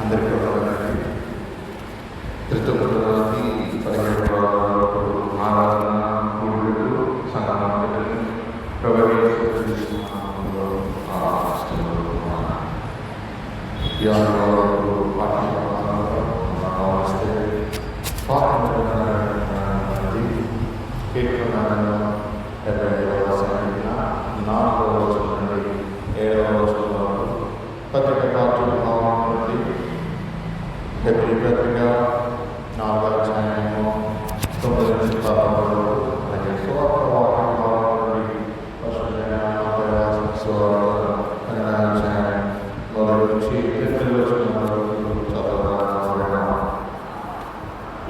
అందరికీ వందనాలండి. క్రిస్టోపతి 17 వరకు ఆరాధన కూడులు సంఘాన్ని ప్రవేశిస్తున్నాము.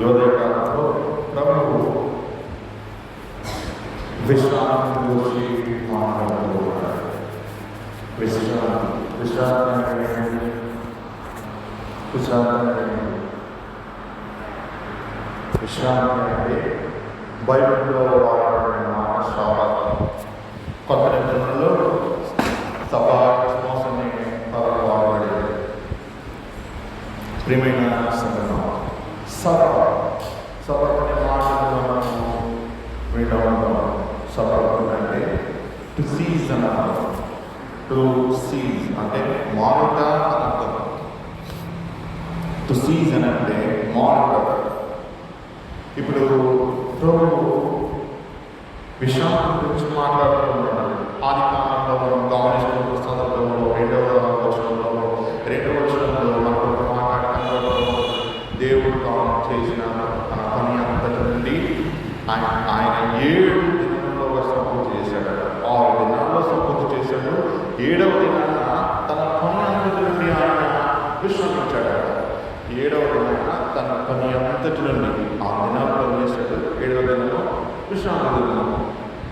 యోదయకాలంలో ప్రభువు విశ్రాంతి గురించి మాట్లాడుతూ ఉంటాడు. విశ్రాంతి అంటే బైబిల్లో వాడబడిన మాట శాబాత్. కొత్త నిబంధనలో సబాత్ మోసమే వాడబడేది. ప్రియమైన సంఘం, సబాత్ అనే మాటలు మనము వింటూ ఉంటాం. సబాత్ అంటే టు సీజ్ అన్నారు. టు సీజ్ అంటే మారుట అని అర్థం. టు సీజ్ అని అంటే మారుట. ఇప్పుడు ప్రభు విశ్రాంతి గురించి మాట్లాడుతూ ఉన్నాడు. ఆది కాలంలో మనం గమనిస్తున్న సందర్భంలో 2వ వచనంలో మనకు మాట్లాడుతున్న దేవుడు తాను చేసిన తన పని అంతటి నుండి ఆయన 7 దినాల్లో సంపూర్తి చేశాడు. 6 దినాల్లో సంపూర్తి చేశాడు. 7వ దినాన తన పని అంతటి నుండి ఆయన విశ్రమించాడు. 7వ దినాన తన పని అంతటి నుండి 6 దినాలు పని చేశాడు. 7వ దినంలో విశ్రాంతి దినం.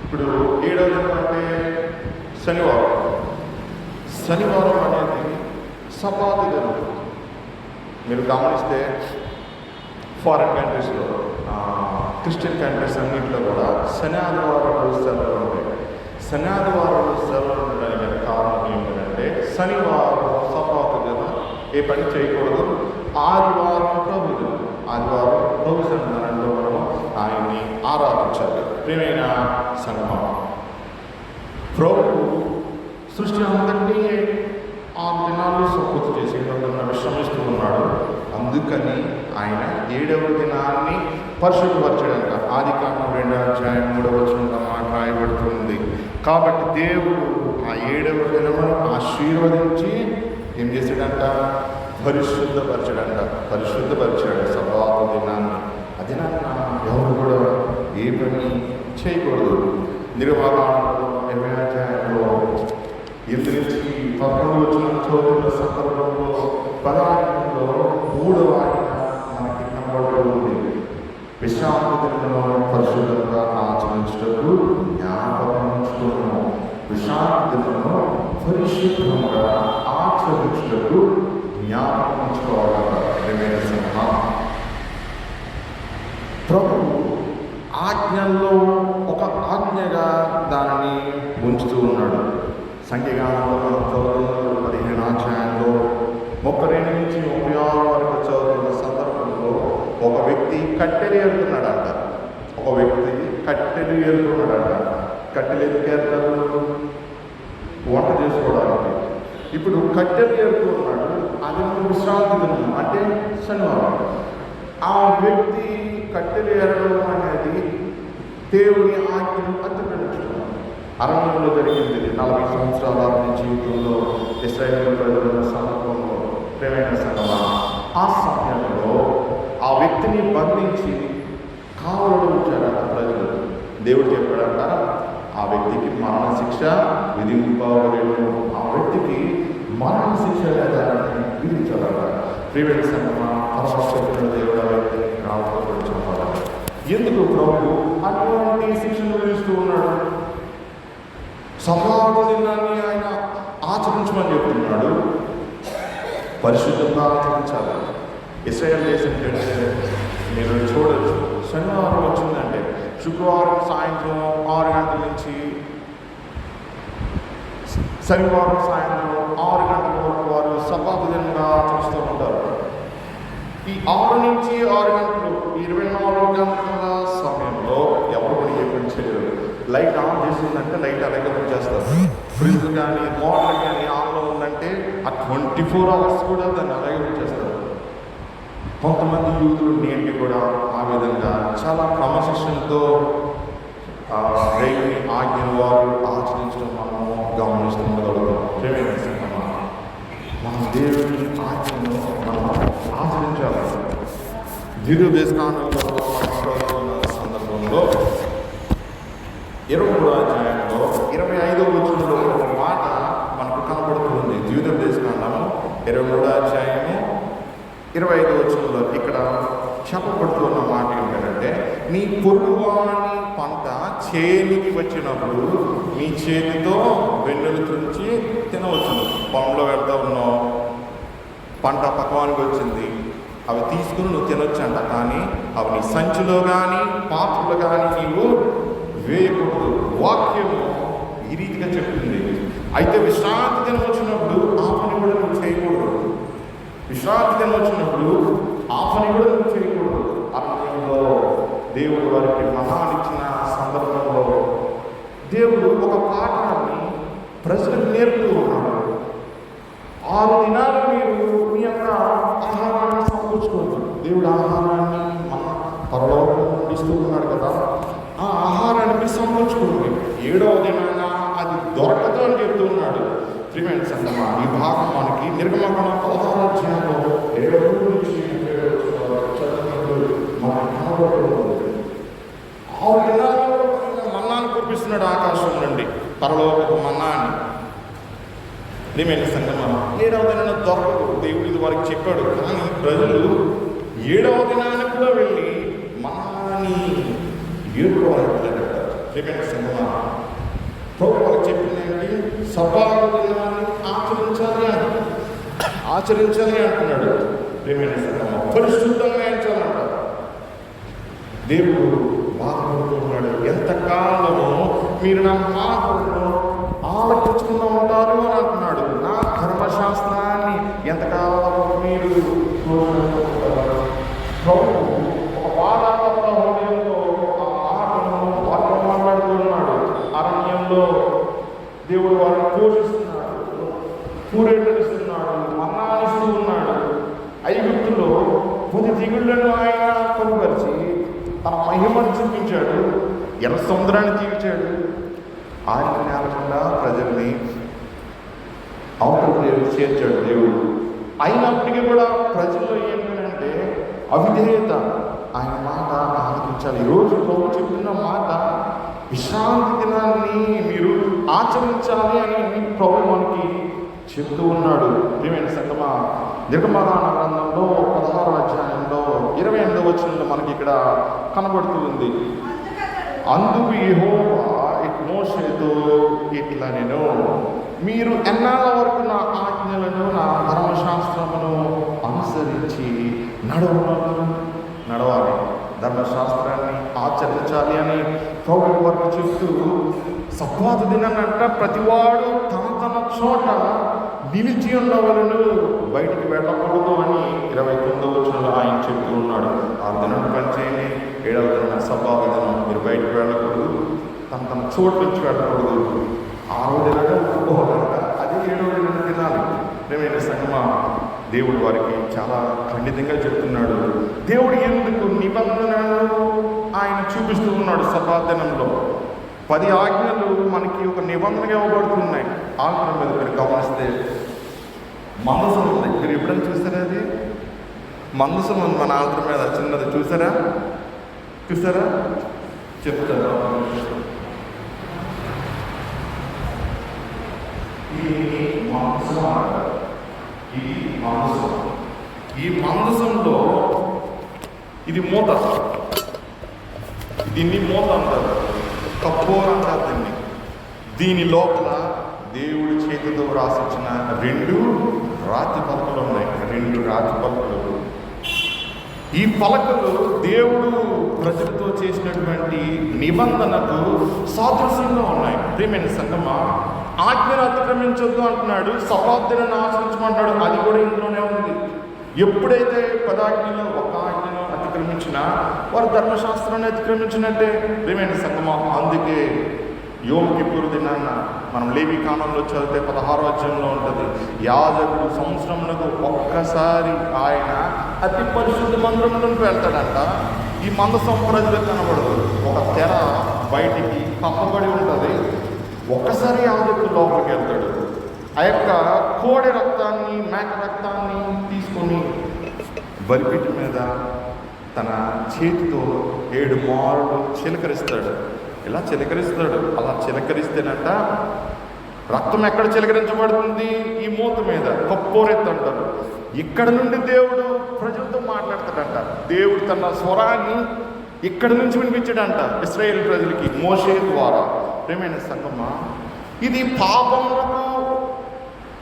ఇప్పుడు 7వ దినం అంటే శనివారం అనేది సబాత్ దినం. మీరు గమనిస్తే ఫారిన్ కంట్రీస్లో, క్రిస్టియన్ కంట్రీస్ అన్నింటిలో కూడా శని ఆదివారాలు సెలవులు ఉంటాయి. శని ఆదివారాలు సెలవులు ఉండడానికి కారణం ఏమిటంటే శనివారం సబాత్ దినం ఏ పని చేయకూడదు. ఆదివారం ప్రభు దినం. ఆదివారం ప్రభు సన్నిధానంలో మనం ఆయన్ని ఆరాధించాలి. ప్రియమైన సంఘం, ప్రభు సృష్టి అంతటి 6 దినాలు సంపూర్తి చేసి విశ్రమిస్తూ ఉన్నాడు. అందుకని ఆయన 7వ దినాన్ని పరిశుద్ధపరచడంట. ఆది కాండం 2వ అధ్యాయం 3వ వచనంలో మాట రాయబడుతుంది. కాబట్టి దేవుడు ఆ 7వ దినమును ఆశీర్వదించి ఏం చేశాడంట? పరిశుద్ధపరిచాడు సబాతు దినాన్ని. ఆ దినాన్న ఎవరు కూడా ఏ పని చేయకూడదు. నిర్వాహకులు 20వ అధ్యాయంలో 8 నుంచి 11 వచనం చదువుతున్న సందర్భంలో 16లో 3వ ఆజ్ఞ మనకి కనబడుతుంది. విశ్రాంతి దినమును పరిశుద్ధంగా ఆచరించుటకు జ్ఞాపకం ఉంచుకున్నాము. విశ్రాంతి దినమును పరిశుద్ధంగా ఆచరించుటకు జ్ఞాపకం ఉంచుకోవాలట. ప్రియమైన సంఘం, ప్రభు ఆజ్ఞల్లో ఒక ఆజ్ఞగా దానిని ఉంచుతూ ఉన్నాడు. సంఖ్యాకాండంలో మనం చదువుతున్న 15వ అధ్యాయంలో 32 నుంచి 36 వరకు చదువుతున్న సందర్భంలో ఒక వ్యక్తి కట్టెలు ఏరుతున్నాడంట. కట్టెలు ఎందుకు ఏరుతారు? వంట చేసుకోవడానికి. ఇప్పుడు కట్టెలు ఏరుతూ ఉన్నాడు. అది విశ్రాంతి దినం అంటే శనివారం. ఆ వ్యక్తి కట్టెలు ఏరడం అనేది దేవుని ఆజ్ఞను అతిక్రమించుకున్నాడు. అరణ్యంలో జరిగింది. 40 సంవత్సరాల జీవితంలో ఇశ్రాయేలు ప్రజల సందర్భంలో ప్రేమైన సంఘమా, ఆ సమయంలో ఆ వ్యక్తిని బంధించి కావలలో ఉంచారట ప్రజలు. దేవుడు చెప్పాడంట, ఆ వ్యక్తికి మరణశిక్ష విధింపబడేను. ఆ వ్యక్తికి మరణశిక్ష విధించాలట. ప్రియమైన సంఘమా, పరమశక్తుల దేవుడు ఆ వ్యక్తిని కావలలో చెప్పాలి. ఎందుకు ప్రభు అటువంటి శిక్షను విధిస్తూ ఉన్నాడు? సబాతు దినాన్ని ఆయన ఆచరించమని చెప్తున్నాడు. పరిశుద్ధంగా ఆచరించాలి. ఇశ్రాయేలు దేశం మీరు చూడొచ్చు. శనివారం వచ్చిందంటే శుక్రవారం సాయంత్రం 6 గంటల నుంచి శనివారం సాయంత్రం 6 గంటల వరకు వారు సబాతు దినంగా ఆచరిస్తూ ఉంటారు. 6 నుంచి 6 గంటలు 24 గంటల సమయంలో ఎవరు కూడా ఏ పని చేయరు. లైట్ ఆన్ చేసిందంటే లైట్ అలాగే వచ్చేస్తారు. ఫ్రిడ్జ్ కానీ మోటార్ కానీ ఆన్లో ఉందంటే ఆ 24 అవర్స్ కూడా దాన్ని అలాగే వచ్చేస్తారు. కొంతమంది యూతులు నేటి కూడా ఆ విధంగా చాలా క్రమశిక్షణతో దేవుని ఆజ్ఞను వారు ఆచరించడం మనము గమనిస్తుండగలుగుతాం. మన దేవుని ఆజ్ఞను మనం ఆచరించాలి. ద్వితీయోపదేశకాండంలో సందర్భంలో 23వ అధ్యాయంలో 25వ వచనంలో ఒక మాట మనకు కనబడుతుంది. ద్వితీయోపదేశకాండము 23వ అధ్యాయము 25వ వచనంలో ఇక్కడ చెప్పబడుతున్న మాట ఏంటంటే, నీ పొరుగువాని పంట చేనికి వచ్చినప్పుడు నీ చేతితో వెన్నులు తుంచి తినవచ్చును. పొలంలో వెళ్తా ఉన్నావు, పంట పక్వానికి వచ్చింది, అవి తీసుకుని నువ్వు తినొచ్చంట. కానీ అవి నీ సంచిలో కానీ పాత్రలో కానీ నీవు వేయకూడదు. వాక్యము ఈ రీతిగా చెప్తుంది. అయితే విశ్రాంతి దినం వచ్చినప్పుడు ఆ పని కూడా నువ్వు చేయకూడదు. విశ్రాంతి దినం వచ్చినప్పుడు ఆ పని కూడా నువ్వు చేయకూడదు. అరణ్యంలో దేవుడు వారికి మహానిచ్చిన సందర్భంలో దేవుడు ఒక పాఠాన్ని ప్రజలకు నేర్పుతూ ఉన్నాడు. 6 దినాలు మీరు మీ యొక్క ఆహారాన్ని సమకూర్చుకోవచ్చు. దేవుడు ఆహారాన్ని మన పరలోకంలో ఇస్తూ ఉన్నాడు కదా, ఆ ఆహారాన్ని మీరు సమకూర్చుకోండి. 7వ దినాన అది దొరకదు అని చెప్తూ ఉన్నాడు. ఫ్రెండ్స్ అన్నమా, ఈ భాగం మనకి నిర్గమకాండం 16వ అధ్యాయంలో 7 నుంచి 7 మనకు కనబడుతుంది. 6 దినాల్లో మన్నాను కురిపిస్తున్నాడు ఆకాశం నుండి, పరలోకపు మన్నాని. ప్రియమైన సంగమా, 7వ దినాన దొరకదు. దేవుడు ఇది వారికి చెప్పాడు. కానీ ప్రజలు 7వ దినానికి కూడా వెళ్ళి మన్నాని ఏడుకోవాలి. ప్రియమైన సంగమా, ప్రభు వారికి చెప్పిందండి, సబ్బాతు దినాన్ని ఆచరించాలి అంటున్నాడు. ప్రియమైన సంగమా, పరిశుద్ధంగా ఎంచాలంటారు. దేవుడు బాధపడుతున్నాడు. ఎంతకాలము మీరు నా మాటలను ఆలకించుకుంటూ ఉంటారు అని అంటున్నాడు. నా ధర్మశాస్త్రాన్ని ఎంతకాలము మీరు ఒక బాధాపడ హృదయంతో ఆ మాటను వారితో మాట్లాడుతున్నాడు. అరణ్యంలో దేవుడు వారిని పోషిస్తున్నాడు, పూరేటనిస్తున్నాడు, మన్నానిస్తూ ఉన్నాడు. ఐగుప్తులో 10 దిగుళ్లను ఆయన కొనుపరిచి తన మహిమను చూపించాడు. ఎర్ర సముద్రాన్ని తీర్చాడు. ఆయన నేలకుండా ప్రజల్ని అవతల చేర్చాడు దేవుడు. అయినప్పటికీ కూడా ప్రజల్లో ఏంటంటే అవిధేయత. ఆయన మాట ఆలకించాలి. ఈరోజు ప్రభు చెప్తున్న మాట, విశ్రాంతి దినాన్ని మీరు ఆచరించాలి అని ప్రభు మనకి చెప్తూ ఉన్నాడు. ప్రియమైన సంగమా, నిర్గమకాండ గ్రంథంలో 16వ అధ్యాయంలో 28వ వచనంలో మనకి ఇక్కడ కనబడుతూ ఉంది. అందుకు యెహోవా మోషేతో ఇట్లా, నేను మీరు ఎన్నాళ్ళ వరకు నా ఆజ్ఞలను నా ధర్మశాస్త్రమును అనుసరించి నడవాలి, ధర్మశాస్త్రాన్ని ఆచరించాలి అని ప్రభు వారికి చెప్తూ, సబ్బాతు దినాన్నంట ప్రతివాడు తన చోట నిలిచి ఉన్నవాళ్ళను బయటికి వెళ్ళకూడదు అని 29వ వచనంలో ఆయన చెప్తూ ఉన్నాడు. 6 దినాలు పనిచేయండి, 7వ దినం సబ్బాతు దినం మీరు బయటికి వెళ్ళకూడదు, తన చోటు నుంచి వెళ్ళకూడదు. 6వ దినాలు ఒప్పుకోవాలంట, అది 7వ దినం తినాలి. ప్రియమైన సంగమా, దేవుడు వారికి చాలా ఖండితంగా చెప్తున్నాడు. దేవుడు ఎందుకు నిబంధనలు ఆయన చూపిస్తూ ఉన్నాడు. సబ్బాతు దినంలో 10 ఆజ్ఞలు మనకి ఒక నిబంధనగా ఇవ్వబడుతున్నాయి. ఆజ్ఞల మీద మీరు గమనిస్తే మందసం ఉంది. మీరు ఎప్పుడైనా చూసారా? అది మందసం ఉంది మన ఆజ్ఞ మీద, చిన్నది. చూసారా చెప్తారా? ఈ మందసంలో ఇది మూత, దీన్ని మూత అంటారు, కప్పోర్ అంటారు దీని లోపల దేవుడి చేతితో రాసిచ్చిన 2 రాతి పలకలు ఉన్నాయి. 2 రాతి పలకలు. ఈ పలకలు దేవుడు ప్రజలతో చేసినటువంటి నిబంధనకు సాదృశ్యంగా ఉన్నాయి. ప్రియమైన సంగమా, ఆజ్ఞను అతిక్రమించొద్దు అంటున్నాడు, సబ్బాతు దినాన్ని ఆచరించమంటాడు, అది కూడా ఇందులోనే ఉంది. ఎప్పుడైతే పదాజ్ఞలో ఒక ఆజ్ఞను అతిక్రమించినా వారు ధర్మశాస్త్రాన్ని అతిక్రమించినట్టే. ప్రియమైన సంగమా, అందుకే యోమ్ కిప్పురు దినాన్న మనం లేవి కాలంలో చదివితే 16వ అధ్యాయంలో ఉంటుంది, యాజకుడు సంవత్సరమునకు ఒక్కసారి ఆయన అతి పరిశుద్ధ మందిరంలోకి వెళ్తాడంట. ఈ మందసం ప్రజలకు కనబడదు, ఒక తెర బయటికి కప్పబడి ఉంటుంది. ఒక్కసారి యాజకుడు లోపలికి వెళ్తాడు. ఆ యొక్క కోడి రక్తాన్ని, మేక రక్తాన్ని తీసుకొని బలిపీఠ మీద తన చేతితో 7 మారులు చిలకరిస్తాడు. ఇలా చిలకరిస్తాడు. అలా చిలకరిస్తేనంట రక్తం ఎక్కడ చిలకరించబడుతుంది? ఈ మూత మీద, కప్పోరెత్తు అంటారు. ఇక్కడ నుండి దేవుడు ప్రజలతో మాట్లాడతాడంట. దేవుడు తన స్వరాన్ని ఇక్కడ నుంచి వినిపించాడంట ఇశ్రాయేలు ప్రజలకి మోషే ద్వారా. ప్రియమైన సంగమా, ఇది పాపములకు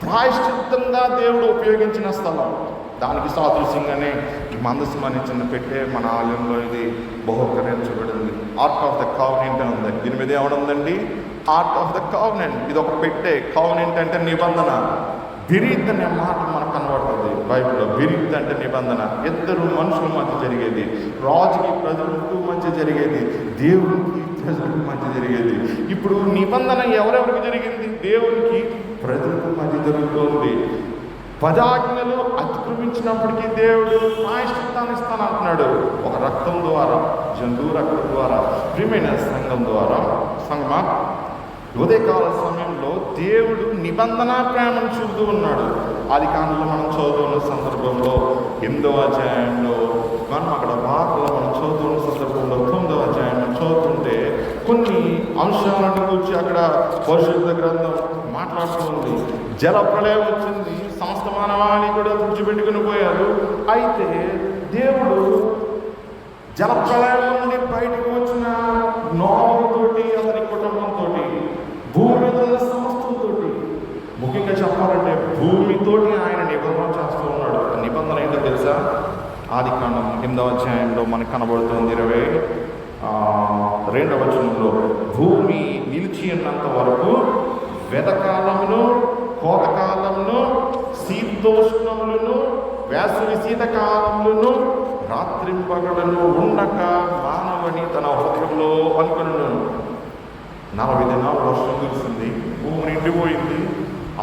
ప్రాయశ్చిత్తంగా దేవుడు ఉపయోగించిన స్థలం. దానికి సాదృశ్యంగానే ఈ మందసం అని చిన్న పెట్టే మన ఆలయంలో ఇది బహుకరించబడింది. ఆర్ట్ ఆఫ్ ద కావనెంట్ అని ఉంది. దీని మీద ఏమనుందండి? Art of the covenant. ఇది ఒక పెట్టే. కావనెంట్ అంటే నిబంధన. బిరీత్ అనే మాట మనకు కనబడుతుంది బైబిల్లో. బిరీత్ అంటే నిబంధన. 2 మనుషుల మధ్య జరిగేది. రాజుకి ప్రజలకు మధ్య జరిగేది, దేవునికి ప్రజలకు మధ్య జరిగేది. ఇప్పుడు నిబంధన ఎవరెవరికి జరిగింది? దేవునికి ప్రజలకు మధ్య జరుగుతుంది. 10 ఆజ్ఞలు అతిక్రమించినప్పటికీ దేవుడు ప్రాయశ్చిత్తాన్ని ఇస్తానంటున్నాడు. ఒక రక్తం ద్వారా, జంతువు రక్తం ద్వారా, ప్రియమైన సంఘం ద్వారా. సంగమా, ఉదయకాల సమయంలో దేవుడు నిబంధన ప్రేమను చూపుతూ ఉన్నాడు. ఆది కాండంలో మనం చదువుతున్న సందర్భంలో 8వ అధ్యాయంలో మనం అక్కడ భాగంలో మనం చదువుతున్న సందర్భంలో 9వ అధ్యాయంలో చదువుతుంటే కొన్ని అంశాలను గురించి అక్కడ పరిశుద్ధ గ్రంథం మాట్లాడుతుంది. జల ప్రళయం వచ్చింది, సమస్త మానవాళి కూడా తుడిచిపెట్టుకుని పోయారు. అయితే దేవుడు జల ప్రళయం నుండి బయటకు వచ్చిన నోహుతోటి, అతని కుటుంబంతో, భూమి మీద ఉన్న సమస్తంతో, ముఖ్యంగా చెప్పాలంటే భూమితోటి ఆయన నిబంధన చేస్తూ ఉన్నాడు. నిబంధన ఏంటో తెలుసా? ఆది కాండం 8వ అధ్యాయంలో మనకు కనబడుతుంది 22వ వచనంలో, భూమి నిలిచి ఉన్నంత వరకు వెదకాలమును, కోతకాలమును, శీతోష్ణములను, వేసవి శీతకాలములను, రాత్రింపగలను ఉండక మానవుని తన హృదయంలో అనుకున్నాను. 40 దినాలు వర్షం కురిసింది, భూమి నిండిపోయింది,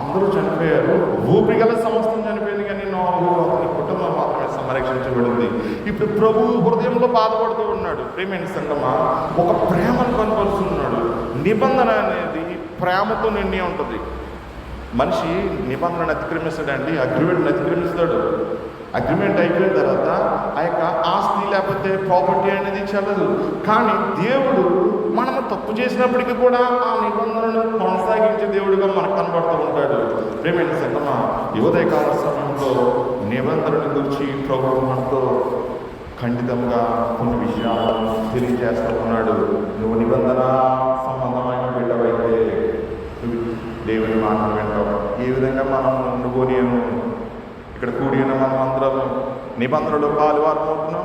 అందరూ చనిపోయారు, భూమి గల సమస్తం చనిపోయింది. కానీ నోహు అతని కుటుంబం మాత్రమే సంరక్షించబడింది. ఇప్పుడు ప్రభు హృదయంలో బాధపడుతూ ఉన్నాడు. ప్రేమైన సంగమా, ఒక ప్రేమను కనపరుస్తున్నాడు. నిబంధన అనేది ప్రేమతో నిండి ఉంటుంది. మనిషి నిబంధనను అతిక్రమిస్తాడండి, అగ్రిమెంట్ని అతిక్రమిస్తాడు. అగ్రిమెంట్ అయిపోయిన తర్వాత ఆ యొక్క ఆస్తి లేకపోతే ప్రాపర్టీ అనేది చెల్లదు. కానీ దేవుడు మనము తప్పు చేసినప్పటికీ కూడా ఆ నిబంధనను కొనసాగించే దేవుడిగా మనకు కనబడుతూ ఉంటాడు. ప్రేమైన సంగమా, ఉదయకాల సమయంలో నిబంధనను గురించి ప్రభువు మనతో ఖండితంగా కొన్ని విషయాలను తెలియజేస్తూ ఉన్నాడు. నువ్వు నిబంధన సంబంధమైన బిడ్డవైతే దేవుని మాటలు వింటావు. ఈ విధంగా మనం నువ్వు నేను ఇక్కడ కూడి ఉన్న మనం అందరం నిబంధనలు పాలువారం అవుతున్నాం.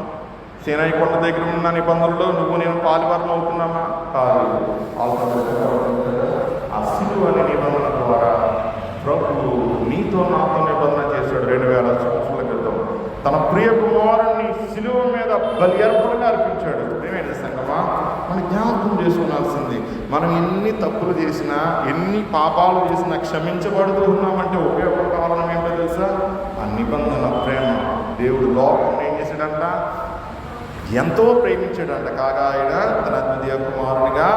సేనాయి కొండ దగ్గర ఉన్న నిబంధనలో నువ్వు నేను పాలువారం అవుతున్నామా? కాదు. ఆ సిలువ అనే నిబంధన ద్వారా ప్రభువు నీతో నాతో నిబంధన చేశాడు 2000 సంవత్సరాల క్రితం. తన ప్రియ కుమారుణ్ణి సిలువ మీద బలి అర్పణగా అర్పించాడు. ఏమైనా సంగమా, మనం జ్ఞాపకం చేసుకోవాల్సింది, మనం ఎన్ని తప్పులు చేసినా, ఎన్ని పాపాలు చేసినా క్షమించబడుతూ ఉన్నామంటే ఒకే ఒక కారణం ఏంటో తెలుసా? ఆ నిబంధన ప్రేమ. దేవుడు లోకం ఏం చేశాడంట? ఎంతో ప్రేమించాడంట. కాగా ఆయన తన ద్వితీయ కుమారునిగా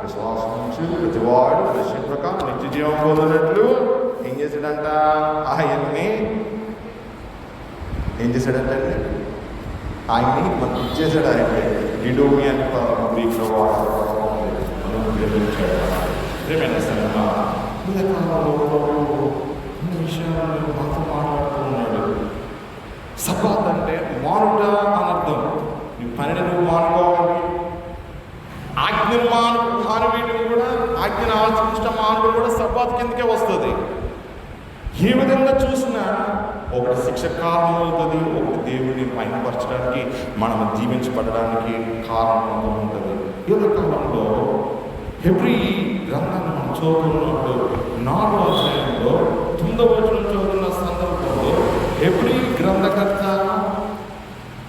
విశ్వాసం నుంచి ప్రతివాడు రక్షింపక నిత్య జీవం పొందినట్లు ఏం చేశాడంట? ఆయన్ని ఏం చేశాడంటే ఆయన్ని మనకు ఇచ్చేసాడు. ఆయన్ని డిడోమి అని గ్రీక్లో విషయాలు మనతో మాట్లాడుతూ ఉన్నాడు. సబాత్ అంటే మానుట అనర్థం. నీ పనిని నువ్వు మానుకోవాలి. ఆజ్ఞను మానవీయుడు కూడా, ఆజ్ఞను ఆచరించిన మానవుడు కూడా సబాత్ కిందకే వస్తుంది. ఏ విధంగా చూసినా ఒకటి శిక్ష కారణం అవుతుంది, ఒకటి దేవుడిని పైనపరచడానికి, మనం జీవించబడడానికి కారణం ఉంటుంది. ఈ కాలంలో హెబ్రీ గ్రంథాన్ని మనం చదువుతున్నప్పుడు 4వ అధ్యాయంలో 9వ వచనం చదువుతున్న సందర్భంలో హెబ్రీ గ్రంథకర్త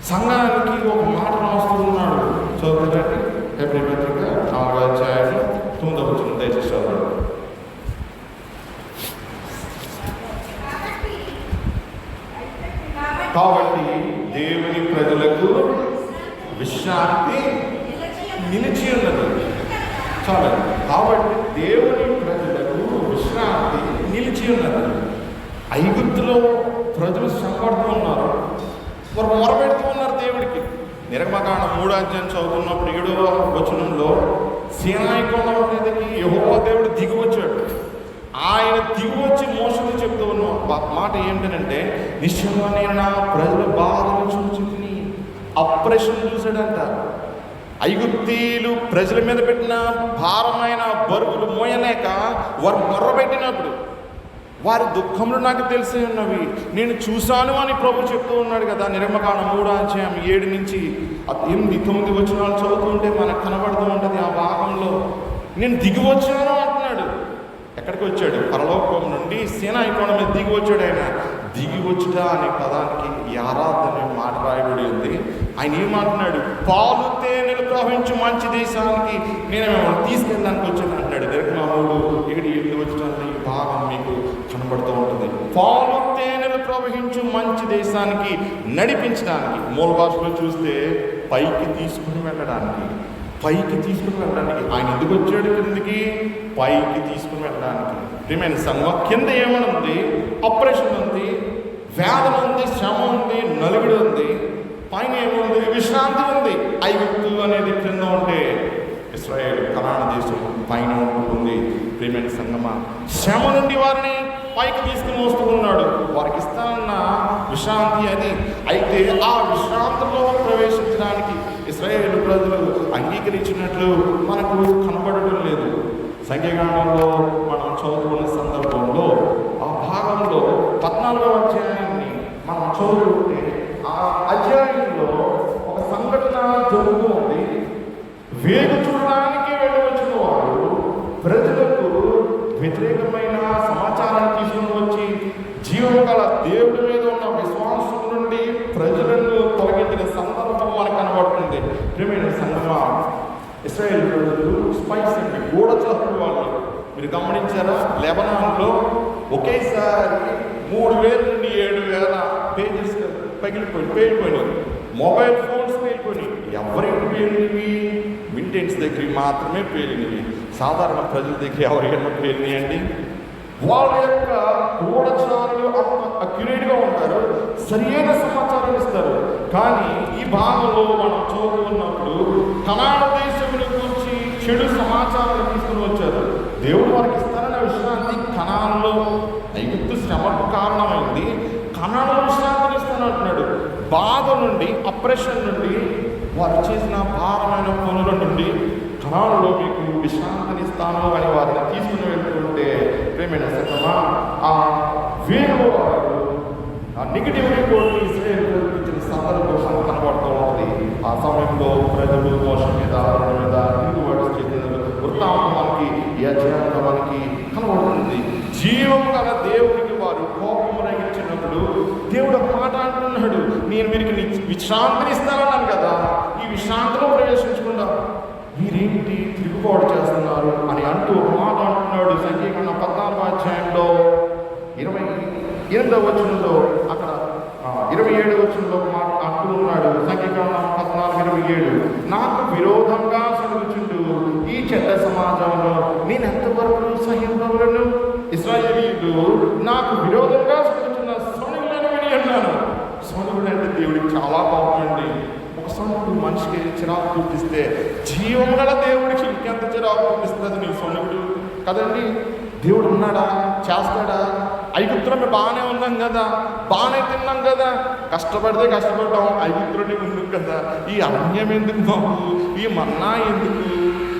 సంఘానికి ఒక మాట రాస్తున్నాడు. చదువుతారండి. హెబ్రీ పత్రిక 4వ అధ్యాయం 9వ వచనం దయచేసి చదవండి. కాబట్టి దేవుని ప్రజలకు విశ్రాంతి నిలిచి ఉన్నది. చాలండి. కాబట్టి దేవుని ప్రజలకు విశ్రాంతి నిలిచి ఉన్నది. ఐగుప్తులో ప్రజలు శ్రమపడుతూ ఉన్నారు, వారు మొరపెడుతూ ఉన్నారు దేవుడికి. నిర్గమకాండం 3వ అధ్యాయం చదువుతున్నప్పుడు 7వ వచనంలో సీనాయి కొండ మీదకి యెహోవా దేవుడు దిగి వచ్చాడు. ఆయన దిగి వచ్చి మోషతో చెప్తూ ఉన్న మాట ఏంటంటే, నిశ్చయంగా నేను నా ప్రజల బాధలు చూచుకుని అప్రెషన్ చూశాడంట. ఐగుప్తీయులు ప్రజల మీద పెట్టిన భారమైన బరువులు మోయలేక వారు మొర్రపెట్టినప్పుడు వారి దుఃఖంలో నాకు తెలిసే ఉన్నవి నేను చూశాను అని ప్రభు చెప్తూ ఉన్నాడు కదా. నిర్గమకాండం 3వ అధ్యాయం 7 నుంచి 8, 9 వచనాలు చదువుతుంటే మనకు కనబడుతూ ఉంటుంది. ఆ భాగంలో నేను దిగి వచ్చాను అంటున్నాడు. ఎక్కడికి వచ్చాడు? పరలోకం నుండి సీనాయి కొండ మీద దిగి వచ్చాడు. ఆయన దిగి వచ్చుట అనే పదానికి యారాద్ అనే మాట రాయబడి ఉంది. ఆయన ఏమంటున్నాడు? పాలు తేనెలు ప్రవహించు మంచి దేశానికి నేను తీసుకెళ్ళడానికి వచ్చాను అంటున్నాడు. నిర్గమకాండం 3:7 వచ్చడానికి ఈ భాగం మీకు కనబడుతూ ఉంటుంది. పాలు తేనెలు ప్రవహించు మంచి దేశానికి నడిపించడానికి, మూల భాషలో చూస్తే పైకి తీసుకుని వెళ్ళడానికి ఆయన ఎందుకు వచ్చాడు? కిందికి పైకి తీసుకుని వెళ్ళడానికి. ప్రియమైన సంఘం, కింద ఏమనుంది? ఆపరేషన్ ఉంది, వేదన ఉంది, శ్రమ ఉంది, నలుగుడు ఉంది. పైన ఏముంది? విశ్రాంతి ఉంది. ఐగుప్తు అనేది కింద ఉంటే ఇశ్రాయేలు కనాను దేశం పైన ఉంటుంది. ప్రియమైన సంగమా, శ్రమ నుండి వారిని పైకి తీసుకుని వస్తూ ఉన్నాడు. వారికి ఇస్తానన్న విశ్రాంతి అది. అయితే ఆ విశ్రాంతిలో ప్రవేశించడానికి ఇశ్రాయేలు ప్రజలు అంగీకరించినట్లు మనకు కనబడటం లేదు. సంఖ్యాకాండంలో మనం చదువుకున్న సందర్భంలో ఆ భాగంలో 14వ అధ్యాయాన్ని మనం చదువుకుంటే ఆ అధ్యాయంలో ఒక సంఘటన జరుగుతూ ఉంది. వేగు చూడడానికి వెళ్ళవచ్చిన వారు ప్రజలకు వ్యతిరేకమైన సమాచారాన్ని తీసుకుని వచ్చి జీవము గల దేవుడి మీద ఉన్న విశ్వాసం నుండి ప్రజలను తొలగించిన సందర్భం మనకు కనబడుతుంది. ప్రియమైన సంగమా, ఇశ్రాయేలు ప్రజలు స్పైస్ అంటే గూఢచారులు వాళ్ళు. మీరు గమనించారా? లెబనాన్లో ఒకేసారి 3,000 నుండి 7,000 పేజెస్ పేలిపోయినాయి. మొబైల్ ఫోన్స్ పేలిపోయినాయి. ఎవరికి పేలినవి? మిలిటెంట్స్ దగ్గరికి మాత్రమే పేలినవి. సాధారణ ప్రజల దగ్గర ఎవరికైనా పేలినాయండి? వాళ్ళ యొక్క గూఢచారులు అక్యురేట్గా ఉంటారు, సరియైన సమాచారం ఇస్తారు. కానీ ఈ భాగంలో మనం చదువుతున్నప్పుడు కనాను దేశముల గురించి చెడు సమాచారాలు తీసుకుని వచ్చారు. దేవుడు వారికి ఇస్తారన్న విశ్రాంతి కనానులో ఐగుప్తు శ్రమకు కారణమైంది. కనానులో విశ్రాంతిని ఇస్తానంటున్నాడు. బాధ నుండి, అప్రెషన్ నుండి, వారు చేసిన భారమైన పనుల నుండి కనానులో మీకు విశ్రాంతిని ఇస్తాను అని వారిని తీసుకుని వెళ్తుంటే, ప్రేమైన సంగమా, ఆ వేరు ఆ నెగిటివ్ రిపోర్ట్ ఇస్రాయేల్ ఇచ్చిన సందర్భం కనబడుతూ ఉంది. ఆ సమయంలో ప్రజలు మోసం మీద తిరుగుబాటు చేసిన వృత్తాంతం మనకి ఈ అధ్యాయంలో మనకి కనబడుతుంది. జీవం గల దేవుడికి వారు కోపం రగించినప్పుడు దేవుడు ఒక మాట అంటున్నాడు, నేను మీకు విశ్రాంతిని ఇస్తానన్నాను కదా, ఈ విశ్రాంతిలో ప్రవేశించకుండా మీరేంటి తిరుగుబాటు చేస్తున్నారు అని అంటూ ఒక మాట అంటున్నాడు. సంఖ్యాకాండం 14వ అధ్యాయంలో 28వ వచనంలో, అక్కడ 27వ వచనంలో ఒక మాట అంటూ ఉన్నాడు. సంఖ్యాకాండం 14:27, నాకు విరోధంగా సలుగుచుంటూ ఈ చెడ్డ సమాజంలో నేను ఎంతవరకు సహింపగలను? ఇశ్రాయేలీయులు నాకు విరోధంగా సలుగుతున్న సొనుగులను విని అన్నాను. సొనుగుడు అంటే దేవుడికి చాలా కోపం అండి. ఒక సొనుగుడు మనిషికి చిరాకు పుట్టిస్తే జీవం గల దేవుడికి ఇంకెంత చిరాకు పుట్టిస్తుంది నీ సొనుగుడు కదండి. దేవుడు ఉన్నాడా? చేస్తాడా? ఐగుప్తులో మేము బాగానే ఉన్నాం కదా, బాగానే తిన్నాం కదా, కష్టపడితే కష్టపడ్డాం, ఐగుప్తులోనే ఉన్నాం కదా, ఈ అరణ్యం ఎందుకు బాబు, ఈ మన్నా ఎందుకు,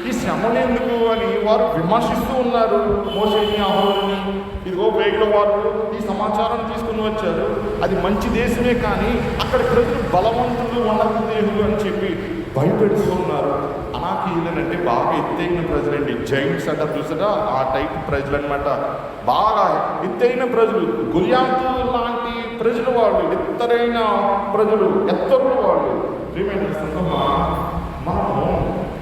ఈ శ్రమలు ఎందుకు అని వారు విమర్శిస్తూ ఉన్నారు మోషేని, అహరోనుని. ఇదిగో వేగుల వారు ఈ సమాచారం తీసుకుని వచ్చారు, అది మంచి దేశమే, కానీ అక్కడ ప్రజలు బలవంతులు, ఉన్నత దేవులు అని చెప్పి భయపెడుతూ ఉన్నారు. అనాకీయులనంటే బాగా ఎత్తైన ప్రజలండి, జైంట్స్ అంటారు చూసారా, ఆ టైప్ ప్రజలు అనమాట. బాగా ఎత్తైన ప్రజలు, గొలియాతు లాంటి ప్రజలు వాళ్ళు ఎత్తరైన ప్రజలు, ఎత్తరులు వాళ్ళు. ప్రియమైన సంగమా, మనము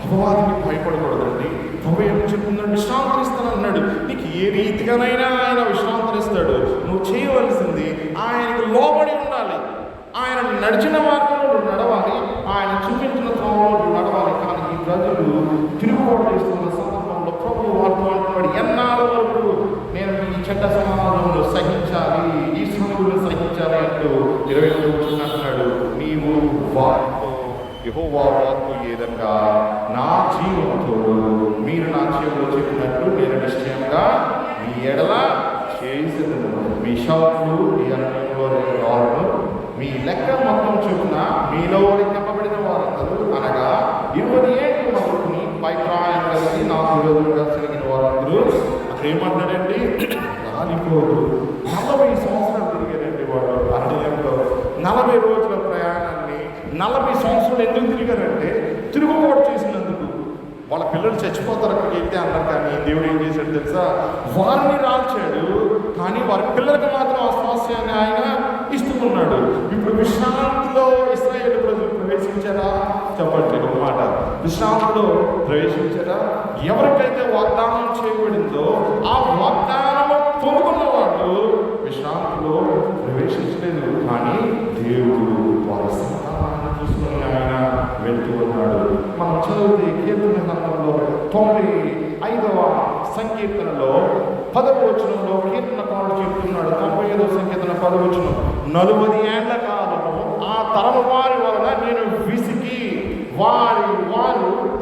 అపవాదికి భయపడకూడదండి. ప్రభు ఏం చెప్తుందంటే విశ్రాంతిస్తానన్నాడు. నీకు ఏ రీతిగానైనా ఆయన విశ్రాంతిస్తాడు. నువ్వు చేయవలసింది ఆయనకు లోబడి ఉండాలి. ఆయన నడిచిన మార్గంలో నడవాలి, ఆయన చూపించిన త్రోవలో నడవాలి. కానీ ఈ ప్రజలు తిరుగుబాటు చేస్తున్న సందర్భంలో ప్రభు వారితో అంటున్నాడు, ఎన్నాళ్ళ వరకు నేను ఈ చెడ్డ సమాజంలో సహించాలి, ఈ శ్రమలను సహించాలి అంటూ 21వ వచనం అంటున్నాడు, నీవు వారితో యెహోవా వాక్కు ఏదనగా నా జీవంతో మీరు నా జీవంలో చెప్పినట్లు నేను నిశ్చయంగా మీ ఎడల చేసేదను. మీ శవములు మీ అన్నంలో వారును మీ లెక్క మొత్తం చొప్పున మీలో లెక్కబడిన వారందరూ అనగా 20 ఏళ్ళు మొదలుకుని పైప్రాయం కలిసి నాకు విరోధంగా కలిగిన వారందరూ అక్కడ ఏమంటాడండి, రాలిపోదు. 40 సంవత్సరాలు తిరిగారండి వాడు అరణ్యంలో. 40 రోజుల ప్రయాణాన్ని 40 సంవత్సరాలు ఎందుకు తిరిగారంటే తిరుగుబాటు చేసినందుకు. వాళ్ళ పిల్లలు చచ్చిపోతారు అక్కడికి వెళ్తే అన్నారు. కానీ దేవుడు ఏం చేశాడు తెలుసా, వారిని రాల్చాడు, కానీ వారి పిల్లలకు మాత్రం ఆ స్వాస్థ్యాన్ని ఆయన ఇస్తూ ఉన్నాడు. ఇప్పుడు విశ్రాంతిలో ఇశ్రాయేలు ప్రజలు ప్రవేశించారా? చెప్పండి ఒక మాట. విశ్రాంతిలో ప్రవేశించారా? ఎవరికైతే వాగ్దానం చేయబడిందో ఆ వాగ్దానము పొందుకున్న వాళ్ళు విశ్రాంతిలో ప్రవేశించలేదు. కానీ దేవుడు వారి సంతానాన్ని తీసుకుని ఆయన వెళ్తూ ఉన్నాడు. మనం చదివితే కీర్తన గ్రంథంలో 95వ సంకీర్తనలో 10వ వచనంలో కీర్తనకారుడు చెప్తున్నాడు. 95వ సంకీర్తన 10వ వచనం, 40 ఏళ్ల కాలము ఆ తరము వారి వలన నేను విసికి వారు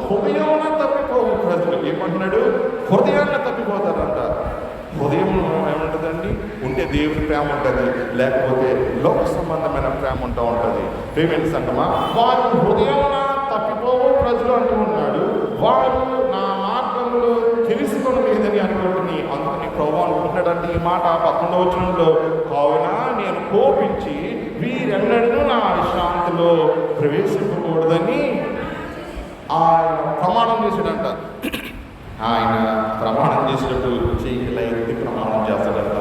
హృదయాన తప్పిపోవు ప్రజలు. ఏమంటున్నాడు? హృదయాన్ని తప్పిపోతారంట. హృదయం ఏముంటుందండి? ఉంటే దేవుని ప్రేమ ఉంటుంది, లేకపోతే లోక సంబంధమైన ప్రేమ ఉంటూ ఉంటుంది. ప్రేమైన సంగమా, వారు హృదయాన తప్పిపోవు ప్రజలు అంటూ ఉన్నాడు. వారు నా మార్గంలో తెలుసుకొని లేదని అనుకుంటుని అందుకని ప్రభు అనుకుంటాడంటే ఈ మాట 11వ వచనంలో, కావున నేను కోపించి వీరెన్నడూ నా విశ్రాంతిలో ప్రవేశించకూడదని ఆయన ప్రమాణం చేశాడంట. ఆయన ప్రమాణం చేసినట్టు చేయగలిగితే ప్రమాణం చేస్తాడంట.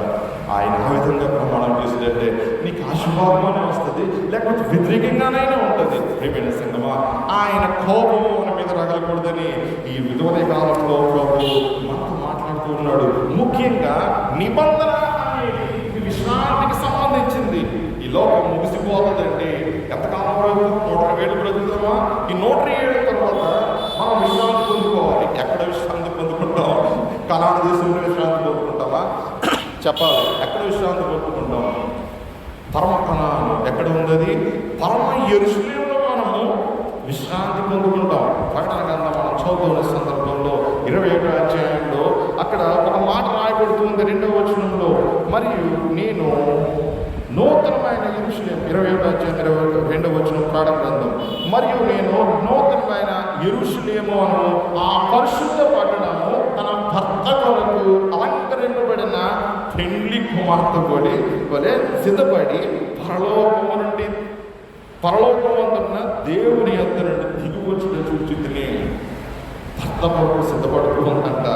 ఆయన ఆ విధంగా ప్రమాణం చేసినట్టే నీకు ఆశీర్వాదం వస్తుంది, లేకపోతే వ్యతిరేకంగానైనా ఉంటుంది. ప్రియమైన సంగమా, ఆయన కోపము మన మీద రగలకూడదని ఈ విధవన కాలంలో ప్రభు మనతో మాట్లాడుతూ ఉన్నాడు. ముఖ్యంగా నిబంధన అనేది విశ్రాంతికి సంబంధించింది. ఈ లోకం ముగిసిపోతుందండి. ఎంతకాలం వరకు 120 ఏళ్ళు బ్రతుకుతామా? ఈ 120 ఏళ్ళ తర్వాత మనం విశ్రాంతి పొందుకోవాలి. ఎక్కడ విశ్రాంతి పొందుకుంటాం? కనాను దేశంలో విశ్రాంతి పొందుకుంటామా? చెప్పాలి. ఎక్కడ విశ్రాంతి పొందుకుంటాం? పరమ కనాను ఎక్కడ ఉన్నది? పరమ యెరూషలేములో మనము విశ్రాంతి పొందుకుంటాం. ప్రకటన గ్రంథం మనం చదువుతున్న సందర్భంలో 27వ అధ్యాయంలో అక్కడ ఒక మాట రాయబడుతుంది 2వ వచనంలో, మరియు నేను నూతనమైన యెరూషలేము, 27వ అధ్యాయం 22వ వచనం ప్రారంభ గ్రంథం, మరియు నేను నూతనమైన యెరూషలేము అను ఆ పరిశుద్ధ పట్టణము తన భర్త కొరకు అలంకరింపబడిన పెండ్లి కుమార్తె వలె సిద్ధపడి పరలోకమందున్న దేవుని యొద్ద నుండి దిగి వచ్చిన చూచితిని. భర్త కొరకు సిద్ధపడుతుందంట